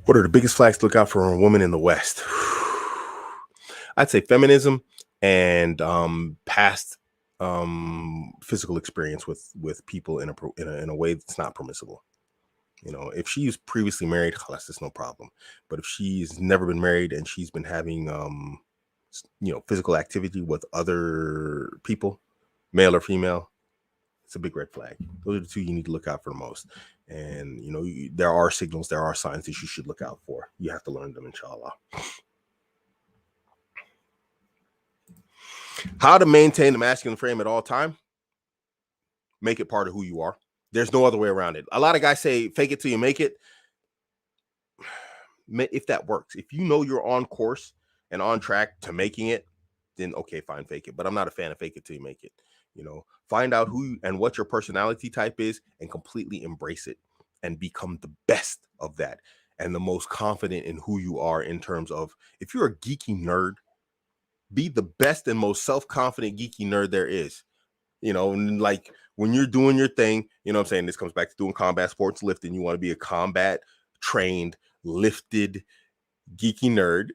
What are the biggest flags to look out for in a woman in the West? I'd say feminism and past physical experience with people in a way that's not permissible. If she's previously married, that's no problem. But if she's never been married and she's been having physical activity with other people, male or female, it's a big red flag. Those are the two you need to look out for the most. And there are signals, there are signs that you should look out for. You have to learn them, inshallah. How to maintain the masculine frame at all time? Make it part of who you are. There's no other way around it. A lot of guys say fake it till you make it. If that works, if you know you're on course and on track to making it, then okay, fine, fake it. But I'm not a fan of fake it till you make it. Find out who and what your personality type is and completely embrace it and become the best of that and the most confident in who you are in terms of, if you're a geeky nerd, be the best and most self-confident geeky nerd there is. Like when you're doing your thing, I'm saying, this comes back to doing combat sports lifting. You want to be a combat trained, lifted, geeky nerd.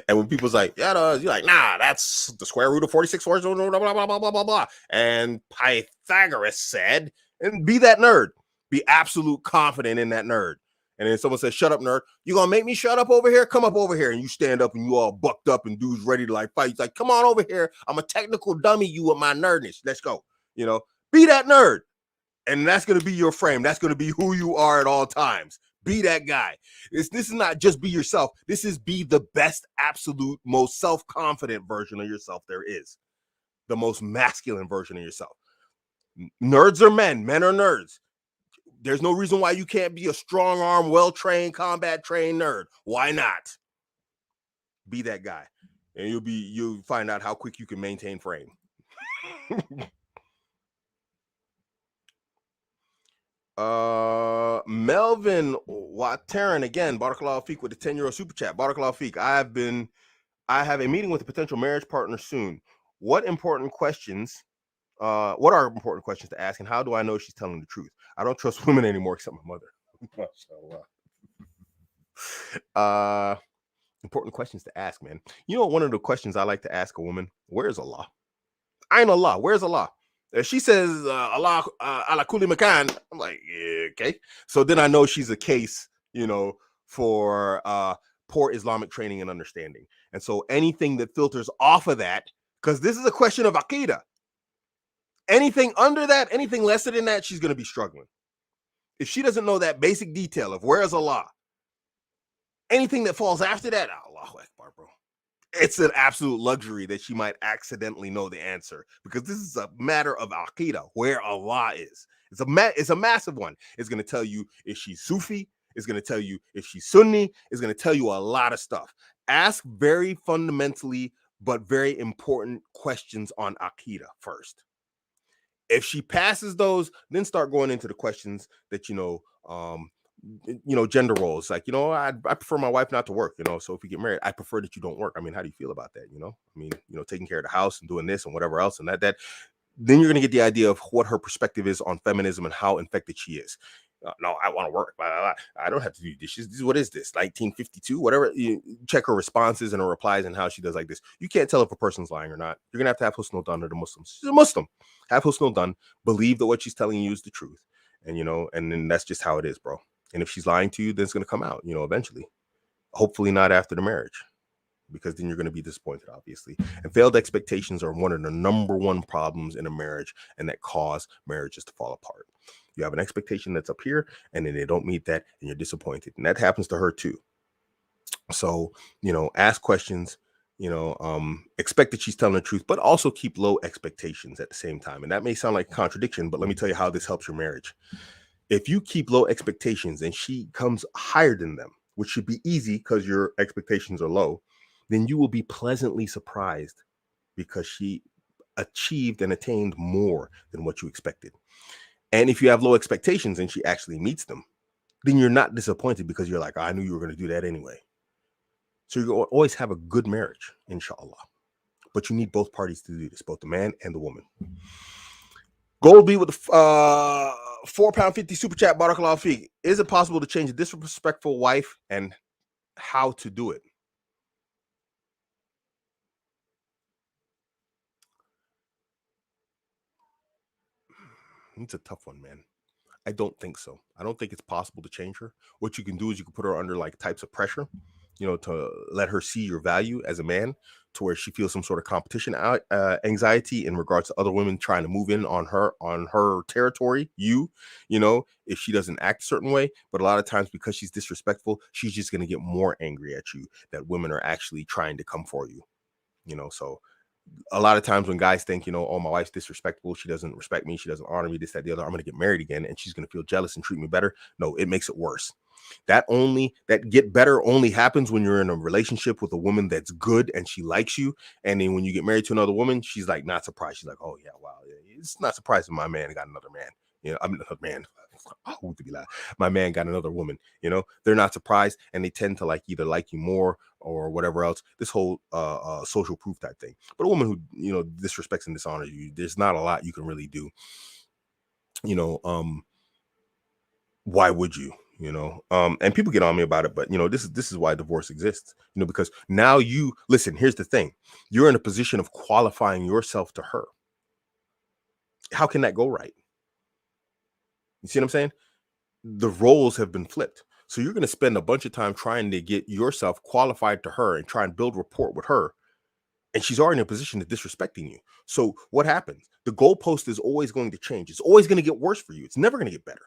And when people's like, yeah, you're like, nah, that's the square root of 46 blah, blah, blah, blah, blah, blah, blah. And Pythagoras said, and be that nerd. Be absolute confident in that nerd. And then someone says, shut up, nerd. You gonna make me shut up over here? Come up over here. And you stand up and you all bucked up and dude's ready to like fight. He's like, come on over here. I'm a technical dummy you with my nerdness. Let's go. Be that nerd. And that's going to be your frame. That's going to be who you are at all times. Be that guy. This is not just be yourself. This is be the best, absolute, most self-confident version of yourself there is. The most masculine version of yourself. Nerds are men. Men are nerds. There's no reason why you can't be a strong-arm, well-trained, combat-trained nerd. Why not? Be that guy. And you'll find out how quick you can maintain frame. Melvin Wataran again, Barakallahu Feek with the 10-euro super chat. Barakallahu Feek. I have a meeting with a potential marriage partner soon. What are important questions to ask, and how do I know she's telling the truth? I don't trust women anymore except my mother. Important questions to ask, man. One of the questions I like to ask a woman, where's Allah? Ain Allah, where's Allah? She says Allah ala kulli makan. I'm like, yeah, okay. So then I know she's a case, for poor Islamic training and understanding. And so anything that filters off of that, because this is a question of Aqidah. Anything under that, anything lesser than that, she's going to be struggling. If she doesn't know that basic detail of where is Allah, anything that falls after that, Allahu Akbar, bro. It's an absolute luxury that she might accidentally know the answer, because this is a matter of Aqidah, where Allah is. It's a massive one. It's going to tell you if she's Sufi. It's going to tell you if she's Sunni. It's going to tell you a lot of stuff. Ask very fundamentally but very important questions on Aqidah first. If she passes those, then start going into the questions that, gender roles. Like, I prefer my wife not to work, so if we get married, I prefer that you don't work. I mean, how do you feel about that? Taking care of the house and doing this and whatever else and that, then you're going to get the idea of what her perspective is on feminism and how infected she is. No, I want to work. Blah, blah, blah. I don't have to do dishes. What is this? 1952, whatever. You check her responses and her replies and how she does like this. You can't tell if a person's lying or not. You're going to have husnul done to the Muslims. She's a Muslim. Have husnul done. Believe that what she's telling you is the truth. And, and then that's just how it is, bro. And if she's lying to you, then it's going to come out, eventually. Hopefully not after the marriage, because then you're going to be disappointed, obviously. And failed expectations are one of the number one problems in a marriage, and that cause marriages to fall apart. You have an expectation that's up here, and then they don't meet that, and you're disappointed. And that happens to her too. So, ask questions, expect that she's telling the truth, but also keep low expectations at the same time. And that may sound like a contradiction, but let me tell you how this helps your marriage. If you keep low expectations and she comes higher than them, which should be easy because your expectations are low, then you will be pleasantly surprised because she achieved and attained more than what you expected. And if you have low expectations and she actually meets them, then you're not disappointed because you're like, I knew you were going to do that anyway. So you're going to always have a good marriage, inshallah. But you need both parties to do this, both the man and the woman. Gold B with the £4.50 super chat. Barakallahu feek. Is it possible to change a disrespectful wife, and how to do it? It's a tough one, man. I don't think so. I don't think it's possible to change her. What you can do is you can put her under like types of pressure, to let her see your value as a man, to where she feels some sort of competition anxiety in regards to other women trying to move in on her territory. If she doesn't act a certain way, but a lot of times because she's disrespectful, she's just going to get more angry at you that women are actually trying to come for you. So a lot of times when guys think, oh, my wife's disrespectful, she doesn't respect me, she doesn't honor me, this, that, the other, I'm going to get married again and she's going to feel jealous and treat me better. No, it makes it worse. That get better only happens when you're in a relationship with a woman that's good and she likes you. And then when you get married to another woman, she's like not surprised. She's like, oh yeah, wow, it's not surprising my man got another man. I'm another man. My man got another woman. They're not surprised, and they tend to either like you more or whatever else. This whole social proof type thing. But a woman who disrespects and dishonors you, there's not a lot you can really do. Why would you? And people get on me about it, but this is why divorce exists. Because now here's the thing: you're in a position of qualifying yourself to her. How can that go right? You see what I'm saying? The roles have been flipped. So you're going to spend a bunch of time trying to get yourself qualified to her and try and build rapport with her. And she's already in a position of disrespecting you. So what happens? The goalpost is always going to change. It's always going to get worse for you. It's never going to get better.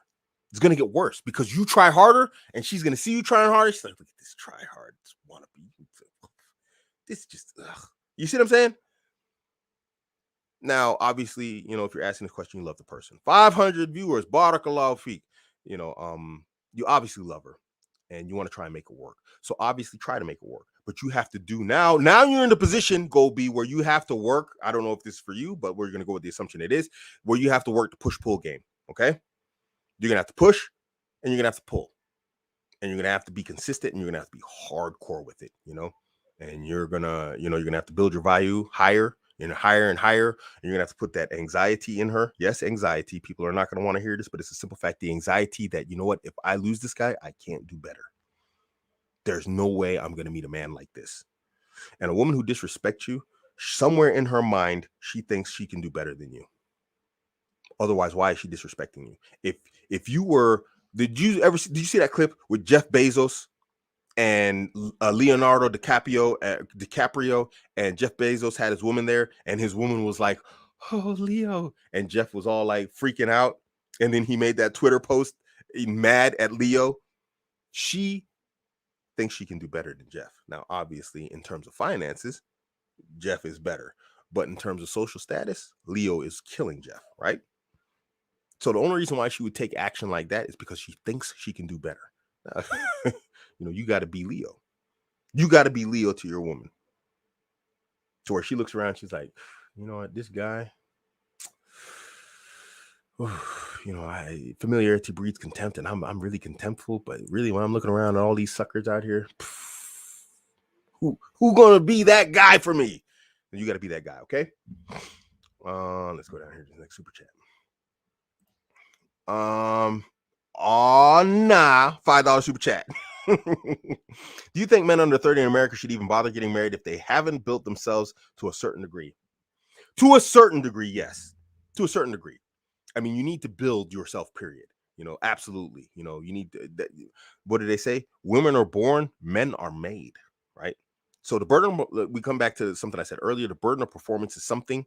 It's going to get worse because you try harder and she's going to see you trying harder. She's like, look at this try hard, this wannabe. This just, ugh. You see what I'm saying? Now, obviously, if you're asking this question, you love the person. 500 viewers, barakallahu feek. You obviously love her and you want to try and make it work. So obviously try to make it work. But you have to do now you're in the position, Go B, where you have to work. I don't know if this is for you, but we're going to go with the assumption it is, where you have to work the push-pull game. Okay? You're going to have to push and you're going to have to pull. And you're going to have to be consistent and you're going to have to be hardcore with it, And you're going to, you're going to have to build your value higher and higher and higher. And you're going to have to put that anxiety in her. Yes, anxiety. People are not going to want to hear this, but it's a simple fact. The anxiety that, if I lose this guy, I can't do better. There's no way I'm going to meet a man like this. And a woman who disrespects you, somewhere in her mind, she thinks she can do better than you. Otherwise, why is she disrespecting you? If you were, did you see that clip with Jeff Bezos and Leonardo DiCaprio, and Jeff Bezos had his woman there, and his woman was like, "Oh, Leo," and Jeff was all like freaking out, and then he made that Twitter post mad at Leo. She thinks she can do better than Jeff. Now, obviously, in terms of finances, Jeff is better, but in terms of social status, Leo is killing Jeff, right? So the only reason why she would take action like that is because she thinks she can do better. You got to be Leo. You got to be Leo to your woman. To where she looks around, she's like, you know what, this guy, familiarity breeds contempt, and I'm really contemptful. But really, when I'm looking around at all these suckers out here, who gonna be that guy for me? You got to be that guy, okay? Let's go down here to the next super chat. $5 super chat. Do you think men under 30 in America should even bother getting married if they haven't built themselves to a certain degree? To a certain degree, yes. To a certain degree. I mean, you need to build yourself, period. Absolutely. You need to, what do they say? Women are born, men are made, right? So the burden, we come back to something I said earlier, the burden of performance is something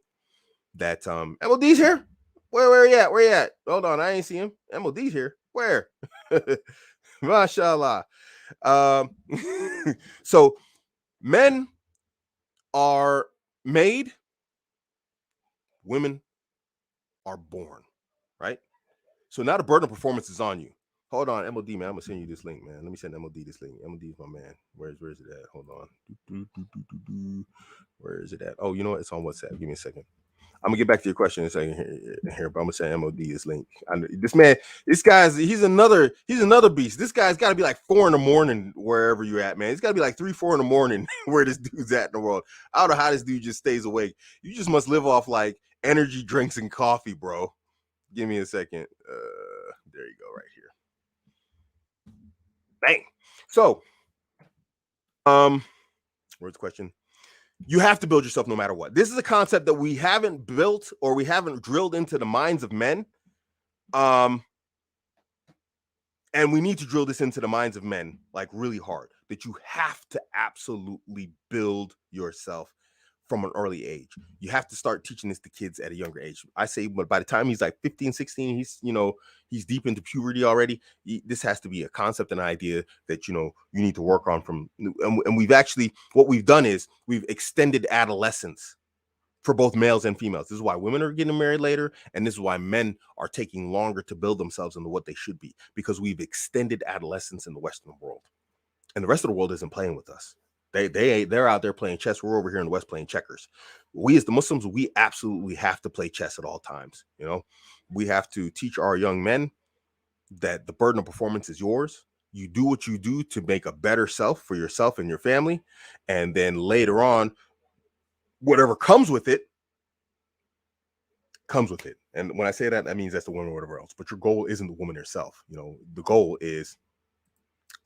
that, MOD's here? Where he at? Where he at? Hold on, I ain't see him. MOD's here. Where? Mashallah. So men are made, women are born, right? So now the burden of performance is on you. Hold on, MOD, man. I'm gonna send you this link, man. Let me send MOD this link. MOD is my man. Where's it at? Hold on. Where is it at? Oh, you know what? It's on WhatsApp. Give me a second. I'm gonna get back to your question in a second here, but I'm gonna say MOD is link. This man, he's another beast. This guy's got to be like 4 a.m. wherever you're at, man. It's got to be like 3, 4 a.m. where this dude's at in the world. I don't know how this dude just stays awake. You just must live off like energy drinks and coffee, bro. Give me a second. There you go, right here. Bang. So, where's the question? You have to build yourself no matter what. This is a concept that we haven't built or we haven't drilled into the minds of men. And we need to drill this into the minds of men like really hard, that you have to absolutely build yourself from an early age. You have to start teaching this to kids at a younger age. I say, but by the time he's like 15, 16, he's deep into puberty already. This has to be a concept and idea that, you need to work on from. And what we've done is we've extended adolescence for both males and females. This is why women are getting married later, and this is why men are taking longer to build themselves into what they should be, because we've extended adolescence in the Western world, and the rest of the world isn't playing with us. They're out there playing chess. We're over here in the West playing checkers. We as the Muslims, we absolutely have to play chess at all times. We have to teach our young men that the burden of performance is yours. You do what you do to make a better self for yourself and your family, and then later on, whatever comes with it. And when I say that, that means that's the woman or whatever else. But your goal isn't the woman herself. The goal is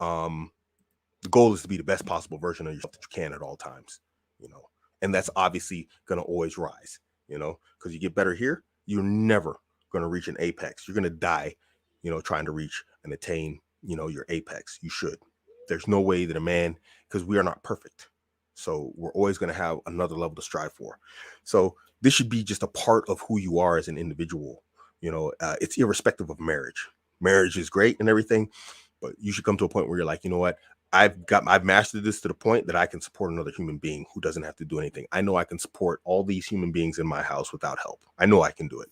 to be the best possible version of yourself that you can at all times. And that's obviously going to always rise. Because you get better here, you're never going to reach an apex. You're going to die, trying to reach and attain, your apex. You should. There's no way that a man, because we are not perfect. So we're always going to have another level to strive for. So this should be just a part of who you are as an individual. It's irrespective of marriage. Marriage is great and everything, but you should come to a point where you're like, you know what? I've mastered this to the point that I can support another human being who doesn't have to do anything. I know I can support all these human beings in my house without help. I know I can do it,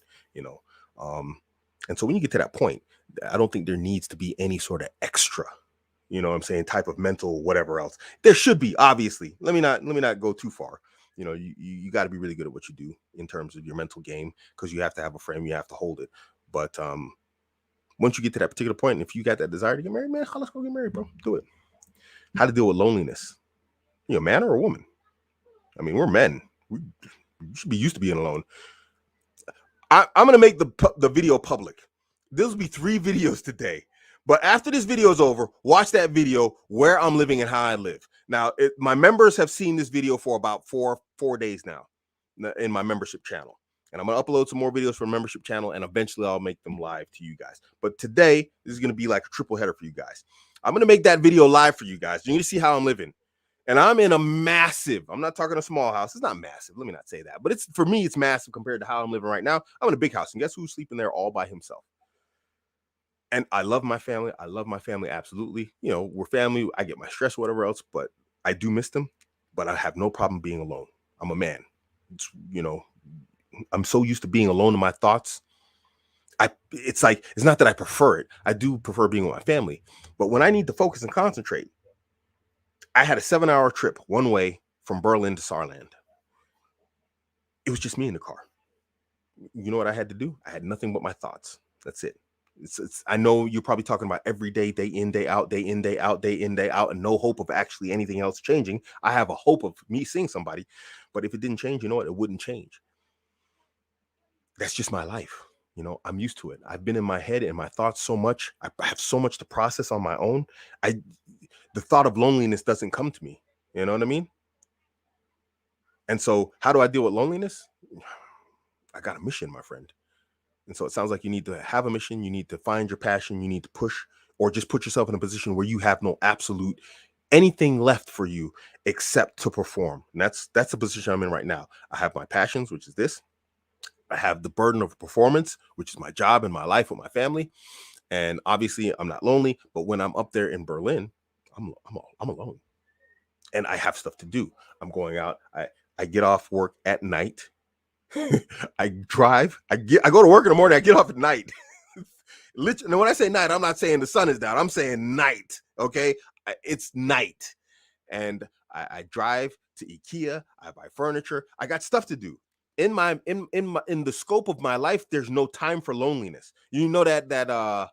and so when you get to that point, I don't think there needs to be any sort of extra, type of mental whatever else. There should be, obviously. Let me not go too far. You got to be really good at what you do in terms of your mental game, because you have to have a frame, you have to hold it. But once you get to that particular point, and if you got that desire to get married, man, let's go get married, bro. Do it. How to deal with loneliness. You a man or a woman? I mean, we're men. We should be used to being alone. I'm going to make the video public. There'll be 3 videos today. But after this video is over, watch that video where I'm living and how I live. Now, my members have seen this video for about four days now in my membership channel. And I'm going to upload some more videos for membership channel, and eventually I'll make them live to you guys. But today, this is going to be like a triple header for you guys. I'm going to make that video live for you guys. You're going to see how I'm living. And I'm in a massive, I'm not talking a small house. It's not massive. Let me not say that. But for me, it's massive compared to how I'm living right now. I'm in a big house. And guess who's sleeping there all by himself? And I love my family. I love my family. Absolutely. We're family. I get my stress, whatever else, but I do miss them. But I have no problem being alone. I'm a man. I'm so used to being alone in my thoughts. It's not that I prefer it. I do prefer being with my family. But when I need to focus and concentrate, I had a 7-hour trip one way from Berlin to Saarland. It was just me in the car. You know what I had to do? I had nothing but my thoughts. That's it. I know you're probably talking about every day, day in, day out, day in, day out, day in, day out, and no hope of actually anything else changing. I have a hope of me seeing somebody, but if it didn't change, you know what? It wouldn't change. That's just my life. I'm used to it. I've been in my head and my thoughts so much. I have so much to process on my own. The thought of loneliness doesn't come to me. You know what I mean? And so how do I deal with loneliness? I got a mission, my friend. And so it sounds like you need to have a mission. You need to find your passion. You need to push, or just put yourself in a position where you have no absolute anything left for you except to perform. And that's the position I'm in right now. I have my passions, which is this. I have the burden of performance, which is my job and my life with my family. And obviously I'm not lonely, but when I'm up there in Berlin, I'm alone. And I have stuff to do. I'm going out. I get off work at night. I drive. I go to work in the morning. I get off at night. Literally, and when I say night, I'm not saying the sun is down. I'm saying night. Okay, it's night, and I drive to IKEA. I buy furniture. I got stuff to do. in the scope of my life, there's no time for loneliness. You know that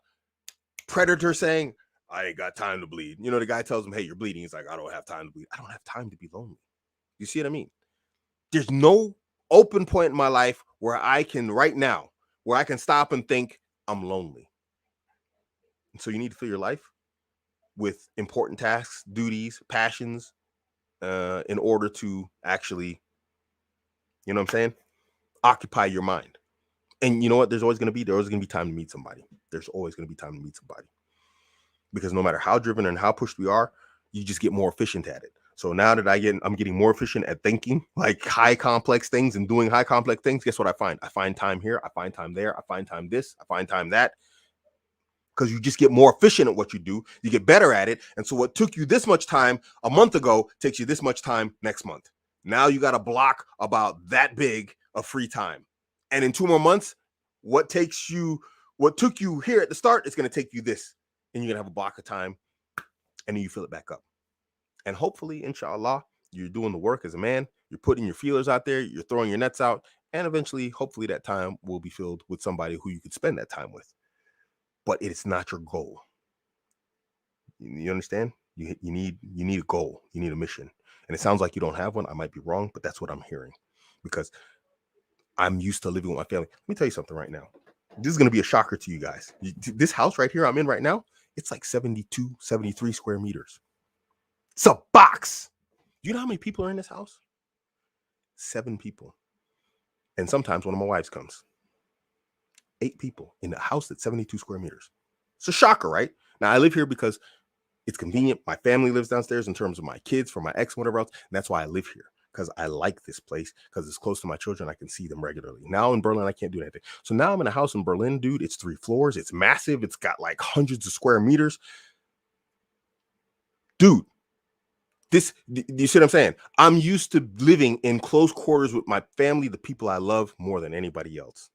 Predator saying, I ain't got time to bleed. You know, the guy tells him, hey, you're bleeding. He's like, I don't have time to bleed. I don't have time to be lonely. You see what I mean? There's no open point in my life where I can right now, where I can stop and think I'm lonely. And so you need to fill your life with important tasks, duties, passions, in order to actually, you know what I'm saying, occupy your mind. And you know what? There's always going to be time to meet somebody. There's always going to be time to meet somebody. Because no matter how driven and how pushed we are, you just get more efficient at it. So now that I'm getting more efficient at thinking like high complex things and doing high complex things. Guess what I find? I find time here. I find time there. I find time this. I find time that. Because you just get more efficient at what you do. You get better at it. And so what took you this much time a month ago takes you this much time next month. Now you got a block about that big of free time. And in 2 more months, what took you here at the start is going to take you this. And you're going to have a block of time. And then you fill it back up. And hopefully, inshallah, you're doing the work as a man. You're putting your feelers out there. You're throwing your nets out. And eventually, hopefully, that time will be filled with somebody who you could spend that time with. But it's not your goal. You understand? You need a goal. You need a mission. And it sounds like you don't have one. I might be wrong, but that's what I'm hearing. Because I'm used to living with my family. Let me tell you something right now. This is going to be a shocker to you guys. This house right here I'm in right now, it's like 72, 73 square meters. It's a box. Do you know how many people are in this house? 7 people. And sometimes one of my wives comes. 8 people in a house that's 72 square meters. It's a shocker, right? Now, I live here because it's convenient. My family lives downstairs in terms of my kids, for my ex, whatever else. And that's why I live here, because I like this place, because it's close to my children. I can see them regularly. Now in Berlin, I can't do anything. So now I'm in a house in Berlin, dude. It's 3 floors. It's massive. It's got like hundreds of square meters. Dude. You see what I'm saying? I'm used to living in close quarters with my family, the people I love more than anybody else.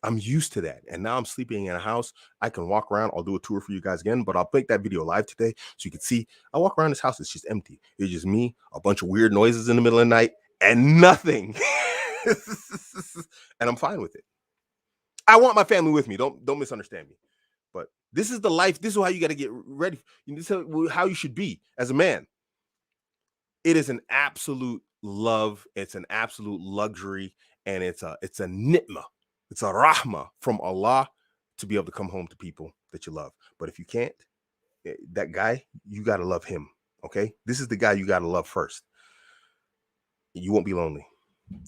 I'm used to that. And now I'm sleeping in a house. I can walk around. I'll do a tour for you guys again, but I'll make that video live today so you can see. I walk around this house. It's just empty. It's just me, a bunch of weird noises in the middle of the night, and nothing. And I'm fine with it. I want my family with me. Don't misunderstand me. But this is the life. This is how you got to get ready. This is how you should be as a man. It is an absolute love. It's an absolute luxury. And it's a ni'mah. It's a rahmah from Allah to be able to come home to people that you love. But if you can't, that guy, you got to love him. Okay? This is the guy you got to love first. You won't be lonely,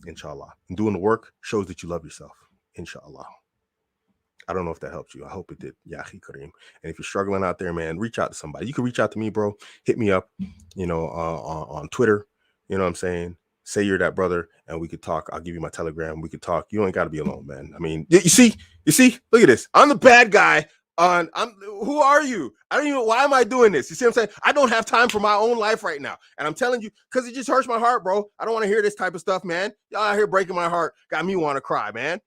inshallah. And doing the work shows that you love yourself, inshallah. I don't know if that helped you. I hope it did. Yahi Kareem. And if you're struggling out there, man, reach out to somebody. You can reach out to me, bro. Hit me up, on Twitter. You know what I'm saying? Say you're that brother, and we could talk. I'll give you my Telegram. We could talk. You ain't got to be alone, man. I mean, you see, look at this. I'm the bad guy. Who are you? I don't even. Why am I doing this? You see what I'm saying? I don't have time for my own life right now, and I'm telling you because it just hurts my heart, bro. I don't want to hear this type of stuff, man. Y'all out here breaking my heart. Got me want to cry, man.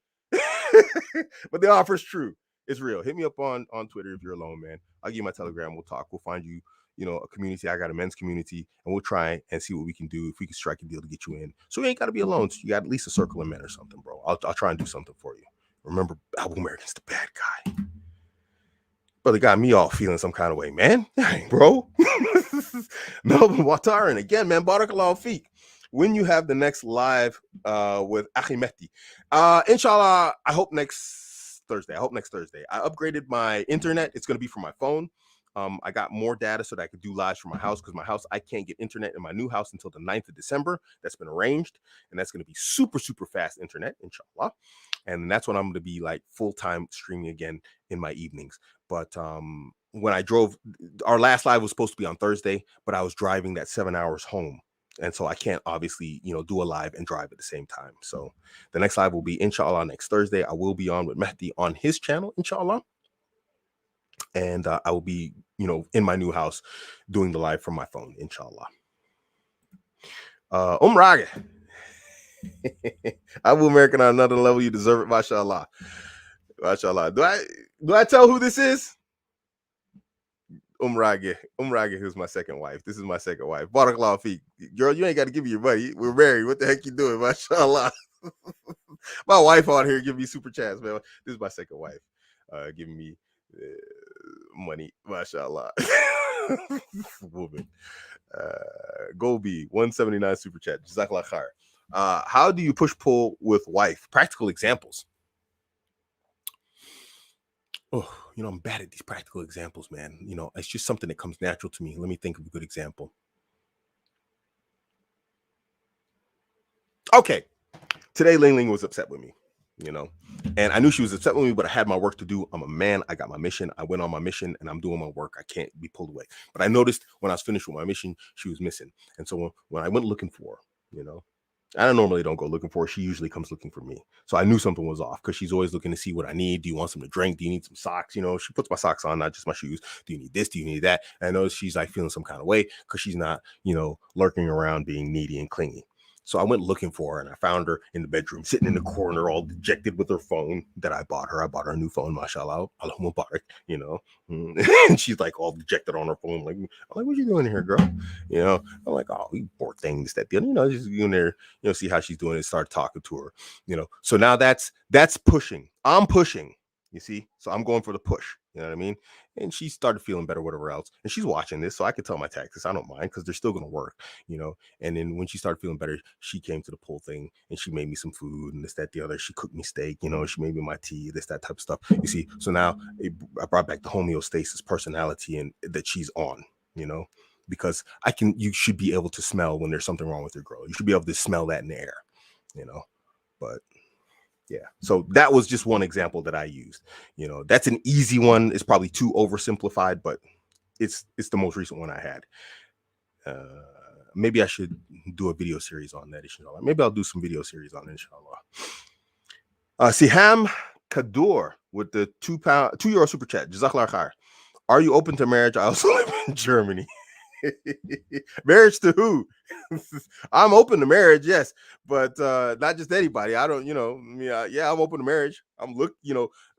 But the offer is true. It's real. Hit me up on Twitter if you're alone, man. I'll give you my Telegram. We'll talk. We'll find you, a community. I got a men's community, and we'll try and see what we can do if we can strike a deal to get you in. So you ain't got to be alone. So you got at least a circle of men or something, bro. I'll try and do something for you. Remember, Abuamerican's the bad guy. Brother got me all feeling some kind of way, man. Bro. Melvin Watar, and again, man, Barakallahu Feek. When you have the next live with Akhi Mehdi. Inshallah, I hope next Thursday. I upgraded my internet. It's going to be for my phone. I got more data so that I could do lives from my house, because my house, I can't get internet in my new house until the 9th of December. That's been arranged. And that's going to be super, super fast internet, inshallah. And that's when I'm going to be like full-time streaming again in my evenings. But when I drove, our last live was supposed to be on Thursday, but I was driving that 7 hours home. And so I can't obviously, do a live and drive at the same time. So the next live will be, inshallah, next Thursday. I will be on with Mehdi on his channel, inshallah. And I will be, in my new house doing the live from my phone, inshallah. Umrage. Abuamerican on another level. You deserve it, mashallah. Mashallah. Do I tell who this is? Umrage, who's my second wife. This is my second wife. Barakallahu Feek. Girl, you ain't got to give me your money. We're married. What the heck you doing? Mashallah. My wife on here giving me super chats, man. This is my second wife giving me money. Mashallah. Woman. Goldby, 179 super chat. Jazakallah khair. How do you push pull with wife? Practical examples. Oh, I'm bad at these practical examples, man. It's just something that comes natural to me. Let me think of a good example. Okay. Today, Ling Ling was upset with me, and I knew she was upset with me, but I had my work to do. I'm a man. I got my mission. I went on my mission and I'm doing my work. I can't be pulled away. But I noticed when I was finished with my mission, she was missing. And so when I went looking for her, I normally don't go looking for her. She usually comes looking for me. So I knew something was off because she's always looking to see what I need. Do you want something to drink? Do you need some socks? She puts my socks on, not just my shoes. Do you need this? Do you need that? And I know she's like feeling some kind of way because she's not, lurking around being needy and clingy. So I went looking for her and I found her in the bedroom, sitting in the corner, all dejected with her phone that I bought her. I bought her a new phone, mashallah, Allah Mubarak, and she's like all dejected on her phone. I'm like, what you doing here, girl? I'm like, oh, you poor thing, this, that, the other. Just in there, see how she's doing and start talking to her, So now that's pushing. I'm pushing, you see? So I'm going for the push, you know what I mean? And she started feeling better, whatever else. And she's watching this, so I could tell my tactics. I don't mind because they're still going to work, And then when she started feeling better, she came to the pull thing and she made me some food and this, that, the other. She cooked me steak, she made me my tea, this, that type of stuff. You see, so now I brought back the homeostasis personality and that she's on, because you should be able to smell when there's something wrong with your girl. You should be able to smell that in the air, but yeah. So that was just one example that I used. That's an easy one. It's probably too oversimplified, but it's the most recent one I had. Maybe I should do a video series on that, inshallah. Maybe I'll do some video series on it, inshallah. Siham Kadur with the €2 super chat. Jazakallah khair. Are you open to marriage? I also live in Germany. Marriage to who? I'm open to marriage, yes, but not just anybody. I don't, yeah, I'm open to marriage.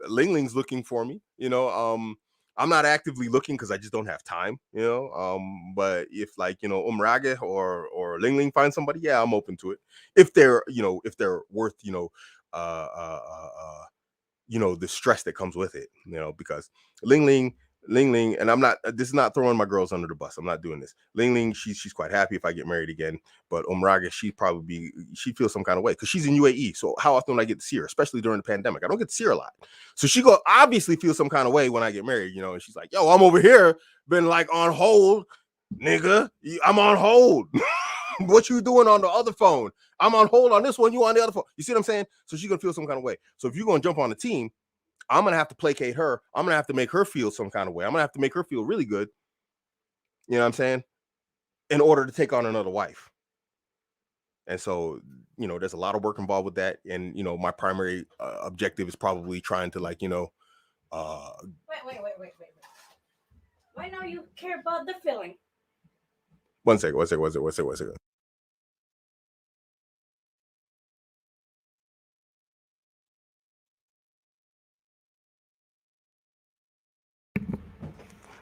Ling Ling's looking for me. I'm not actively looking because I just don't have time. But if Umrage or Ling Ling find somebody, yeah, I'm open to it. If they're worth the stress that comes with it. Because Ling Ling, and I'm not. This is not throwing my girls under the bus. I'm not doing this. Ling Ling, she's quite happy if I get married again. But Umraga, she feels some kind of way because she's in UAE. So how often do I get to see her, especially during the pandemic? I don't get to see her a lot. So she obviously feel some kind of way when I get married. And she's like, "Yo, I'm over here, been like on hold, nigga. I'm on hold." What you doing on the other phone? I'm on hold on this one. You on the other phone. You see what I'm saying? So she's gonna feel some kind of way. So if you're gonna jump on the team, I'm gonna have to placate her. I'm gonna have to make her feel some kind of way. I'm gonna have to make her feel really good. You know what I'm saying? In order to take on another wife. And so, there's a lot of work involved with that. And my primary objective is probably trying to wait. Why now you care about the feeling? One second.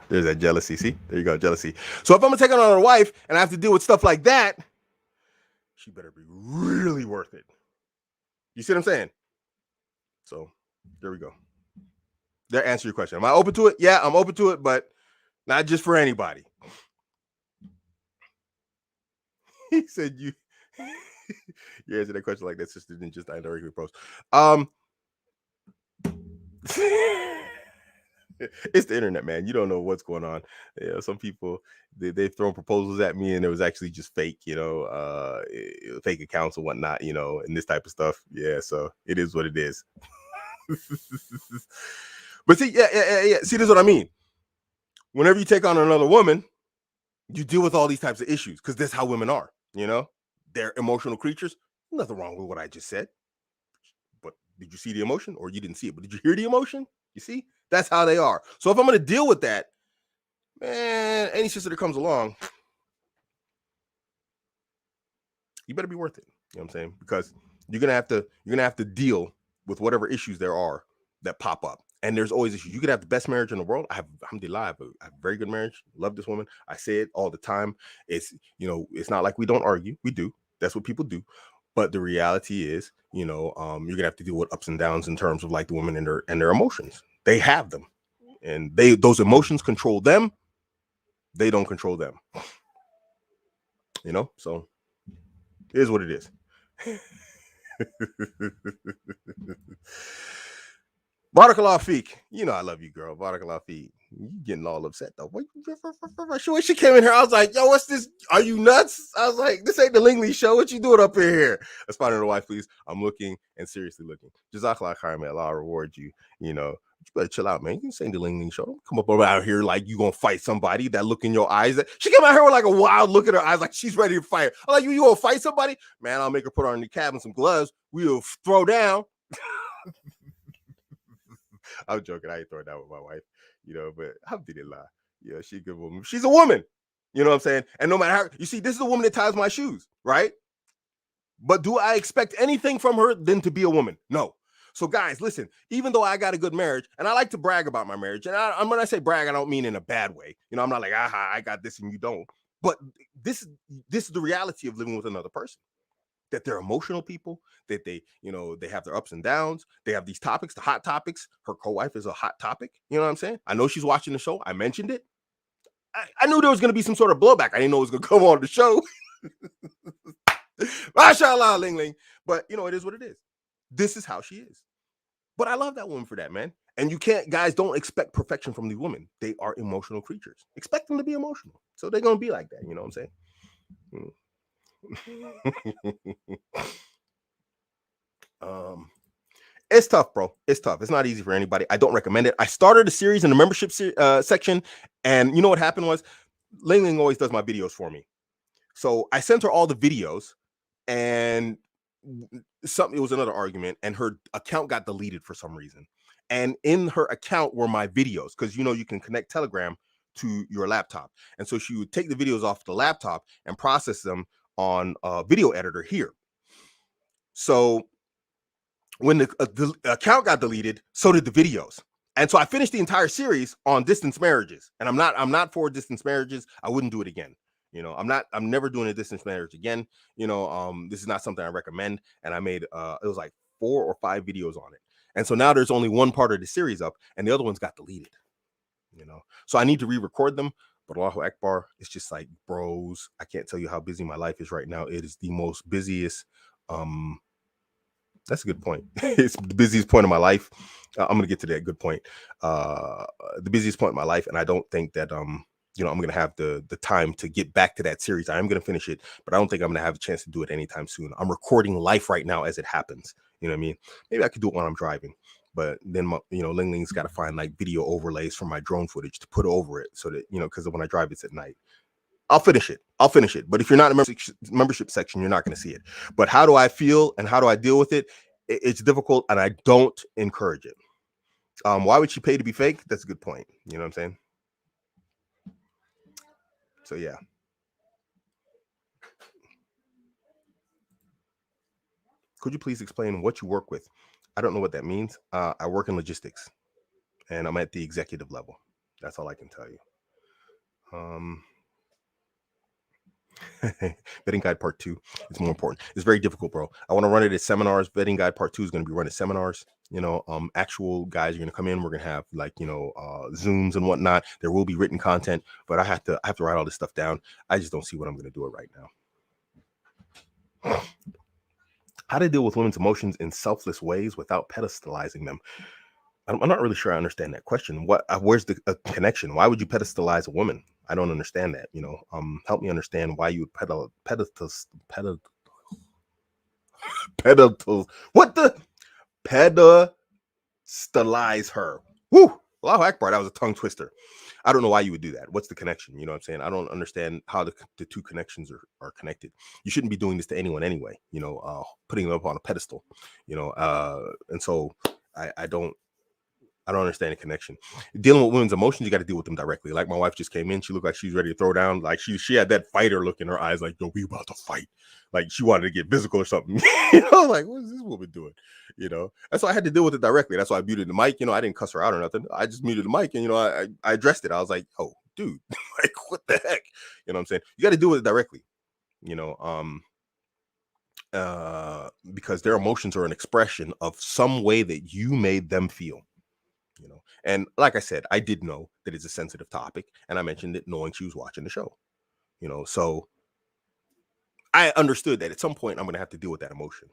There's that jealousy. See, there you go, jealousy. So if I'm gonna take on another wife and I have to deal with stuff like that, she better be really worth it. You see what I'm saying? So there we go. That answer your question. Am I open to it? Yeah, I'm open to it, but not just for anybody. He said you answered that question like that, sister didn't just indirectly post. It's the internet, man. You don't know what's going on. Some people they've thrown proposals at me and it was actually just fake, fake accounts and whatnot, and this type of stuff. Yeah, so it is what it is. But see, yeah. See, this is what I mean. Whenever you take on another woman, you deal with all these types of issues because that's how women are. They're emotional creatures. Nothing wrong with what I just said. But did you see the emotion, or you didn't see it? But did you hear the emotion? You see, that's how they are. So if I'm going to deal with that, man, any sister that comes along, you better be worth it. You know what I'm saying? Because you're gonna have to deal with whatever issues there are that pop up. And there's always issues. You could have the best marriage in the world. I have a very good marriage. Love this woman. I say it all the time. It's it's not like we don't argue. We do. That's what people do. But the reality is, you're gonna have to deal with ups and downs in terms of like the women and their emotions. They have them, and those emotions control them. They don't control them. So here's what it is. Barakallah Feek. I love you, girl. Barakallah Feek. You getting all upset though. When she came in here, I was like, yo, what's this? Are you nuts? I was like, this ain't the Lingley show. What you doing up in here? Let's find out a wife, please. I'm looking and seriously looking. Jazakallah khair, may Allah reward you. You better chill out, man. You ain't the Lingley show. Don't come up out here like you gonna fight somebody. That look in your eyes. She came out here with like a wild look in her eyes, like she's ready to fight. I'm like, you gonna fight somebody? Man, I'll make her put on the cab and some gloves. We'll throw down. I'm joking. I ain't throwing down with my wife, but alhamdulillah. She's a good woman. She's a woman. You know what I'm saying? And no matter how, you see, this is a woman that ties my shoes, right? But do I expect anything from her than to be a woman? No. So guys, listen, even though I got a good marriage, and I like to brag about my marriage, and when I say brag, I don't mean in a bad way. I'm not like, I got this and you don't. But this is the reality of living with another person. That they're emotional people, that they have their ups and downs. They have these topics, the hot topics. Her co-wife is a hot topic. You know what I'm saying? I know she's watching the show. I mentioned it. I knew there was going to be some sort of blowback. I didn't know it was going to come on the show. MashaAllah, Ling Ling. But, it is what it is. This is how she is. But I love that woman for that, man. And you can't, guys, don't expect perfection from these women. They are emotional creatures. Expect them to be emotional. So they're going to be like that. You know what I'm saying? It's tough, bro. It's tough. It's not easy for anybody. I don't recommend it. I started a series in the membership section, and you know what happened was Ling Ling always does my videos for me. So I sent her all the videos, and it was another argument, and her account got deleted for some reason. And in her account were my videos, because you can connect Telegram to your laptop. And so she would take the videos off the laptop and process them on a video editor here. So when the account got deleted, so did the videos. And so I finished the entire series on distance marriages. And I'm not for distance marriages. I wouldn't do it again. I'm never doing a distance marriage again. This is not something I recommend. And I made it was like 4 or 5 videos on it. And so now there's only one part of the series up, and the other ones got deleted. So I need to re-record them. But Allahu Akbar, it's just like, bros, I can't tell you how busy my life is right now. It is the most busiest. That's a good point. It's the busiest point of my life. I'm going to get to that good point. The busiest point of my life. And I don't think that, I'm going to have the time to get back to that series. I am going to finish it, but I don't think I'm going to have a chance to do it anytime soon. I'm recording life right now as it happens. You know what I mean? Maybe I could do it when I'm driving. But then, Ling Ling's got to find like video overlays from my drone footage to put over it so that, because when I drive, it's at night. I'll finish it. But if you're not in the membership section, you're not going to see it. But how do I feel and how do I deal with it? It's difficult, and I don't encourage it. Why would she pay to be fake? That's a good point. You know what I'm saying? So, yeah. Could you please explain what you work with? I don't know what that means. I work in logistics, and I'm at the executive level. That's all I can tell you. Vetting guide part 2 is more important. It's very difficult, bro. I want to run it at seminars. Vetting guide part 2 is going to be run at seminars. Actual guys are going to come in. We're going to have like Zooms and whatnot. There will be written content, but I have to write all this stuff down. I just don't see what I'm going to do it right now. How to deal with women's emotions in selfless ways without pedestalizing them. I'm not really sure I understand that question. Where's the connection? Why would you pedestalize a woman? I don't understand that. Help me understand why you would pedestalize her. Woo! Allahu Akbar, that was a tongue twister. I don't know why you would do that. What's the connection? You know what I'm saying? I don't understand how the two connections are connected. You shouldn't be doing this to anyone anyway, putting them up on a pedestal, and so I don't understand the connection. Dealing with women's emotions, you got to deal with them directly. Like my wife just came in, she looked like she was ready to throw down. Like she had that fighter look in her eyes, like, yo, we about to fight. Like she wanted to get physical or something. Like, what is this woman doing? And so I had to deal with it directly. That's why I muted the mic. I didn't cuss her out or nothing. I just muted the mic, and I addressed it. I was like, oh, dude, like, what the heck? You know what I'm saying? You got to deal with it directly. because their emotions are an expression of some way that you made them feel. And like I said, I did know that it's a sensitive topic, and I mentioned it knowing she was watching the show. So I understood that at some point I'm going to have to deal with that emotion.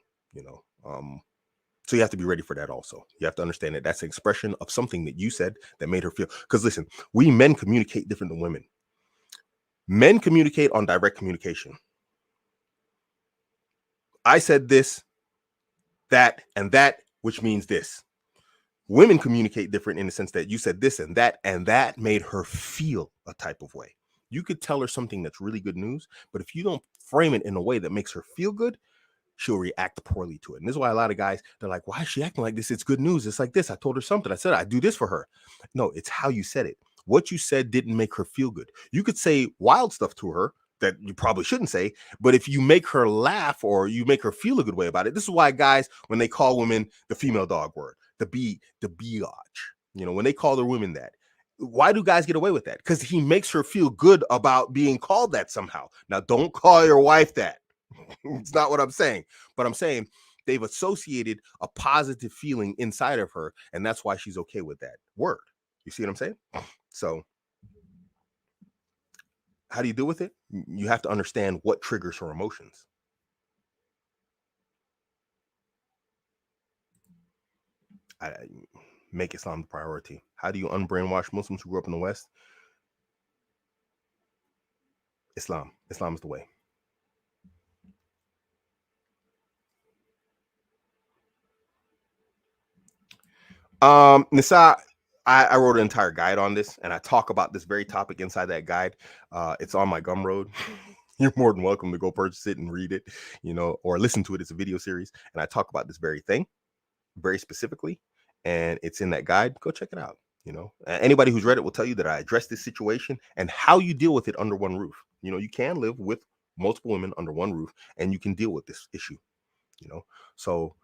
So you have to be ready for that also. You have to understand that that's an expression of something that you said that made her feel. Because listen, we men communicate different than women. Men communicate on direct communication. I said this, that, and that, which means this. Women communicate different in the sense that you said this and that made her feel a type of way. You could tell her something that's really good news, but if you don't frame it in a way that makes her feel good, she'll react poorly to it. And this is why a lot of guys, they're like, why is she acting like this? It's good news. It's like this. I told her something. I said, I do this for her. No, it's how you said it. What you said didn't make her feel good. You could say wild stuff to her that you probably shouldn't say, but if you make her laugh or you make her feel a good way about it, this is why guys, when they call women the female dog word, the biatch, when they call their women that, why do guys get away with that? Because he makes her feel good about being called that somehow. Now, don't call your wife that. It's not what I'm saying, but I'm saying they've associated a positive feeling inside of her, and that's why she's okay with that word. You see what I'm saying? So how do you deal with it? You have to understand what triggers her emotions. Make Islam the priority. How do you unbrainwash Muslims who grew up in the West? Islam is the way. Nisa, I wrote an entire guide on this, and I talk about this very topic inside that guide. It's on my Gumroad. You're more than welcome to go purchase it and read it, or listen to it. It's a video series, and I talk about this very thing very specifically, and it's in that guide. Go check it out. Anybody who's read it will tell you that I address this situation and how you deal with it under one roof. You can live with multiple women under one roof, and you can deal with this issue. So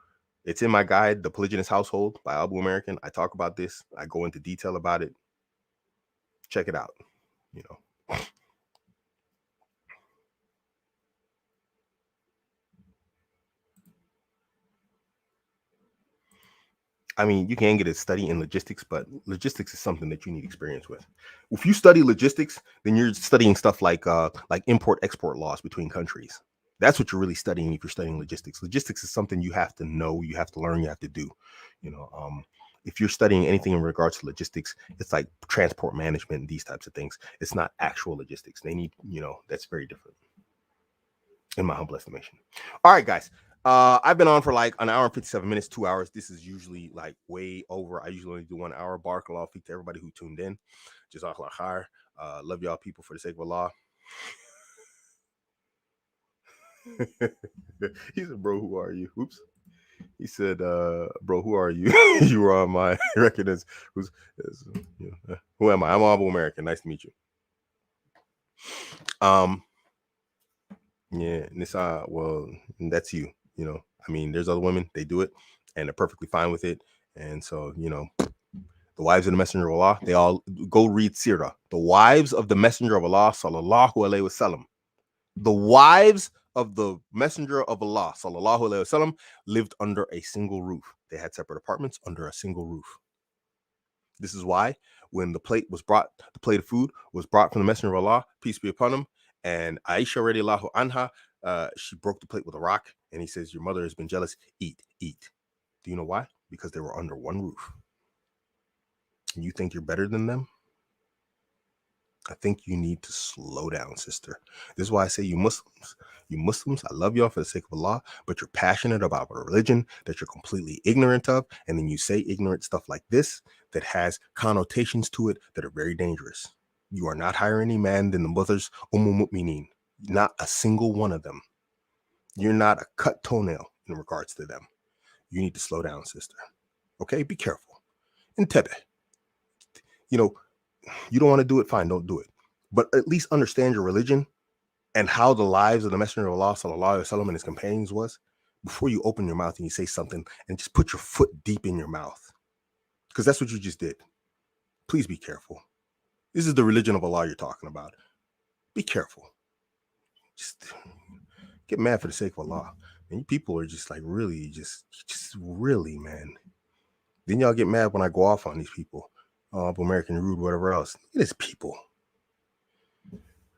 it's in my guide, The Polygynous Household by Abuamerican. I talk about this. I go into detail about it. Check it out. I mean, you can get a study in logistics, but logistics is something that you need experience with. If you study logistics, then you're studying stuff like import-export laws between countries. That's what you're really studying if you're studying logistics. Logistics is something you have to know, you have to learn, you have to do. If you're studying anything in regards to logistics, it's like transport management and these types of things. It's not actual logistics. They need, that's very different, in my humble estimation. All right, guys. I've been on for like an hour and 57 minutes, 2 hours. This is usually like way over. I usually only do 1 hour. Barakallah feek to everybody who tuned in. Jazakallah khair. Love y'all people for the sake of Allah. He said, bro, who are you? Oops. He said, bro, who are you? You were on my record as who am I? I'm Abuamerican. Nice to meet you. Yeah, Nisa, well, that's you. I mean, there's other women, they do it and they're perfectly fine with it. And so, the wives of the Messenger of Allah, they all go read Sirah. The wives of the Messenger of Allah, sallallahu alaihi wasallam. The wives of the Messenger of Allah, sallallahu alaihi wasallam, lived under a single roof. They had separate apartments under a single roof. This is why when the plate of food was brought from the Messenger of Allah, peace be upon him, and Aisha radiallahu anha, she broke the plate with a rock, and he says, your mother has been jealous. Eat. Do you know why? Because they were under one roof. And you think you're better than them? I think you need to slow down, sister. This is why I say you Muslims, I love y'all for the sake of Allah, but you're passionate about a religion that you're completely ignorant of, and then you say ignorant stuff like this that has connotations to it that are very dangerous. You are not higher any man than the mothers Mu'minin. Not a single one of them. You're not a cut toenail in regards to them. You need to slow down, sister. Okay, be careful. Intebe. You don't want to do it, fine, don't do it. But at least understand your religion and how the lives of the Messenger of Allah, sallallahu alaihi wasallam, and his companions was before you open your mouth and you say something and just put your foot deep in your mouth. Because that's what you just did. Please be careful. This is the religion of Allah you're talking about. Be careful. Just get mad for the sake of Allah. And you people are just like really, just really, man. Then y'all get mad when I go off on these people. Abuamerican, rude, whatever else. It is people.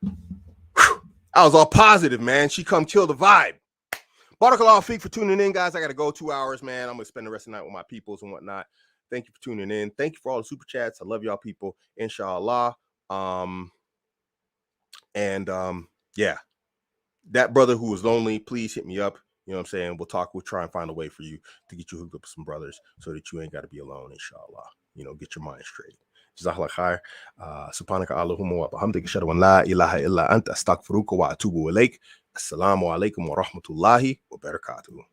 Whew. I was all positive, man. She come kill the vibe. Barakallahu Feek for tuning in, guys. I got to go 2 hours, man. I'm going to spend the rest of the night with my peoples and whatnot. Thank you for tuning in. Thank you for all the super chats. I love y'all people. Inshallah. Yeah. That brother who was lonely, please hit me up. You know what I'm saying? We'll talk. We'll try and find a way for you to get you hooked up with some brothers so that you ain't got to be alone, inshallah. You know, get your mind straight. Jazakallah khair. Subhanaka Allahumma wa bihamdika ashhadu an la ilaha illa anta astaghfiruka wa atubu ilaik. Assalamu alaikum wa rahmatullahi wa barakatuh.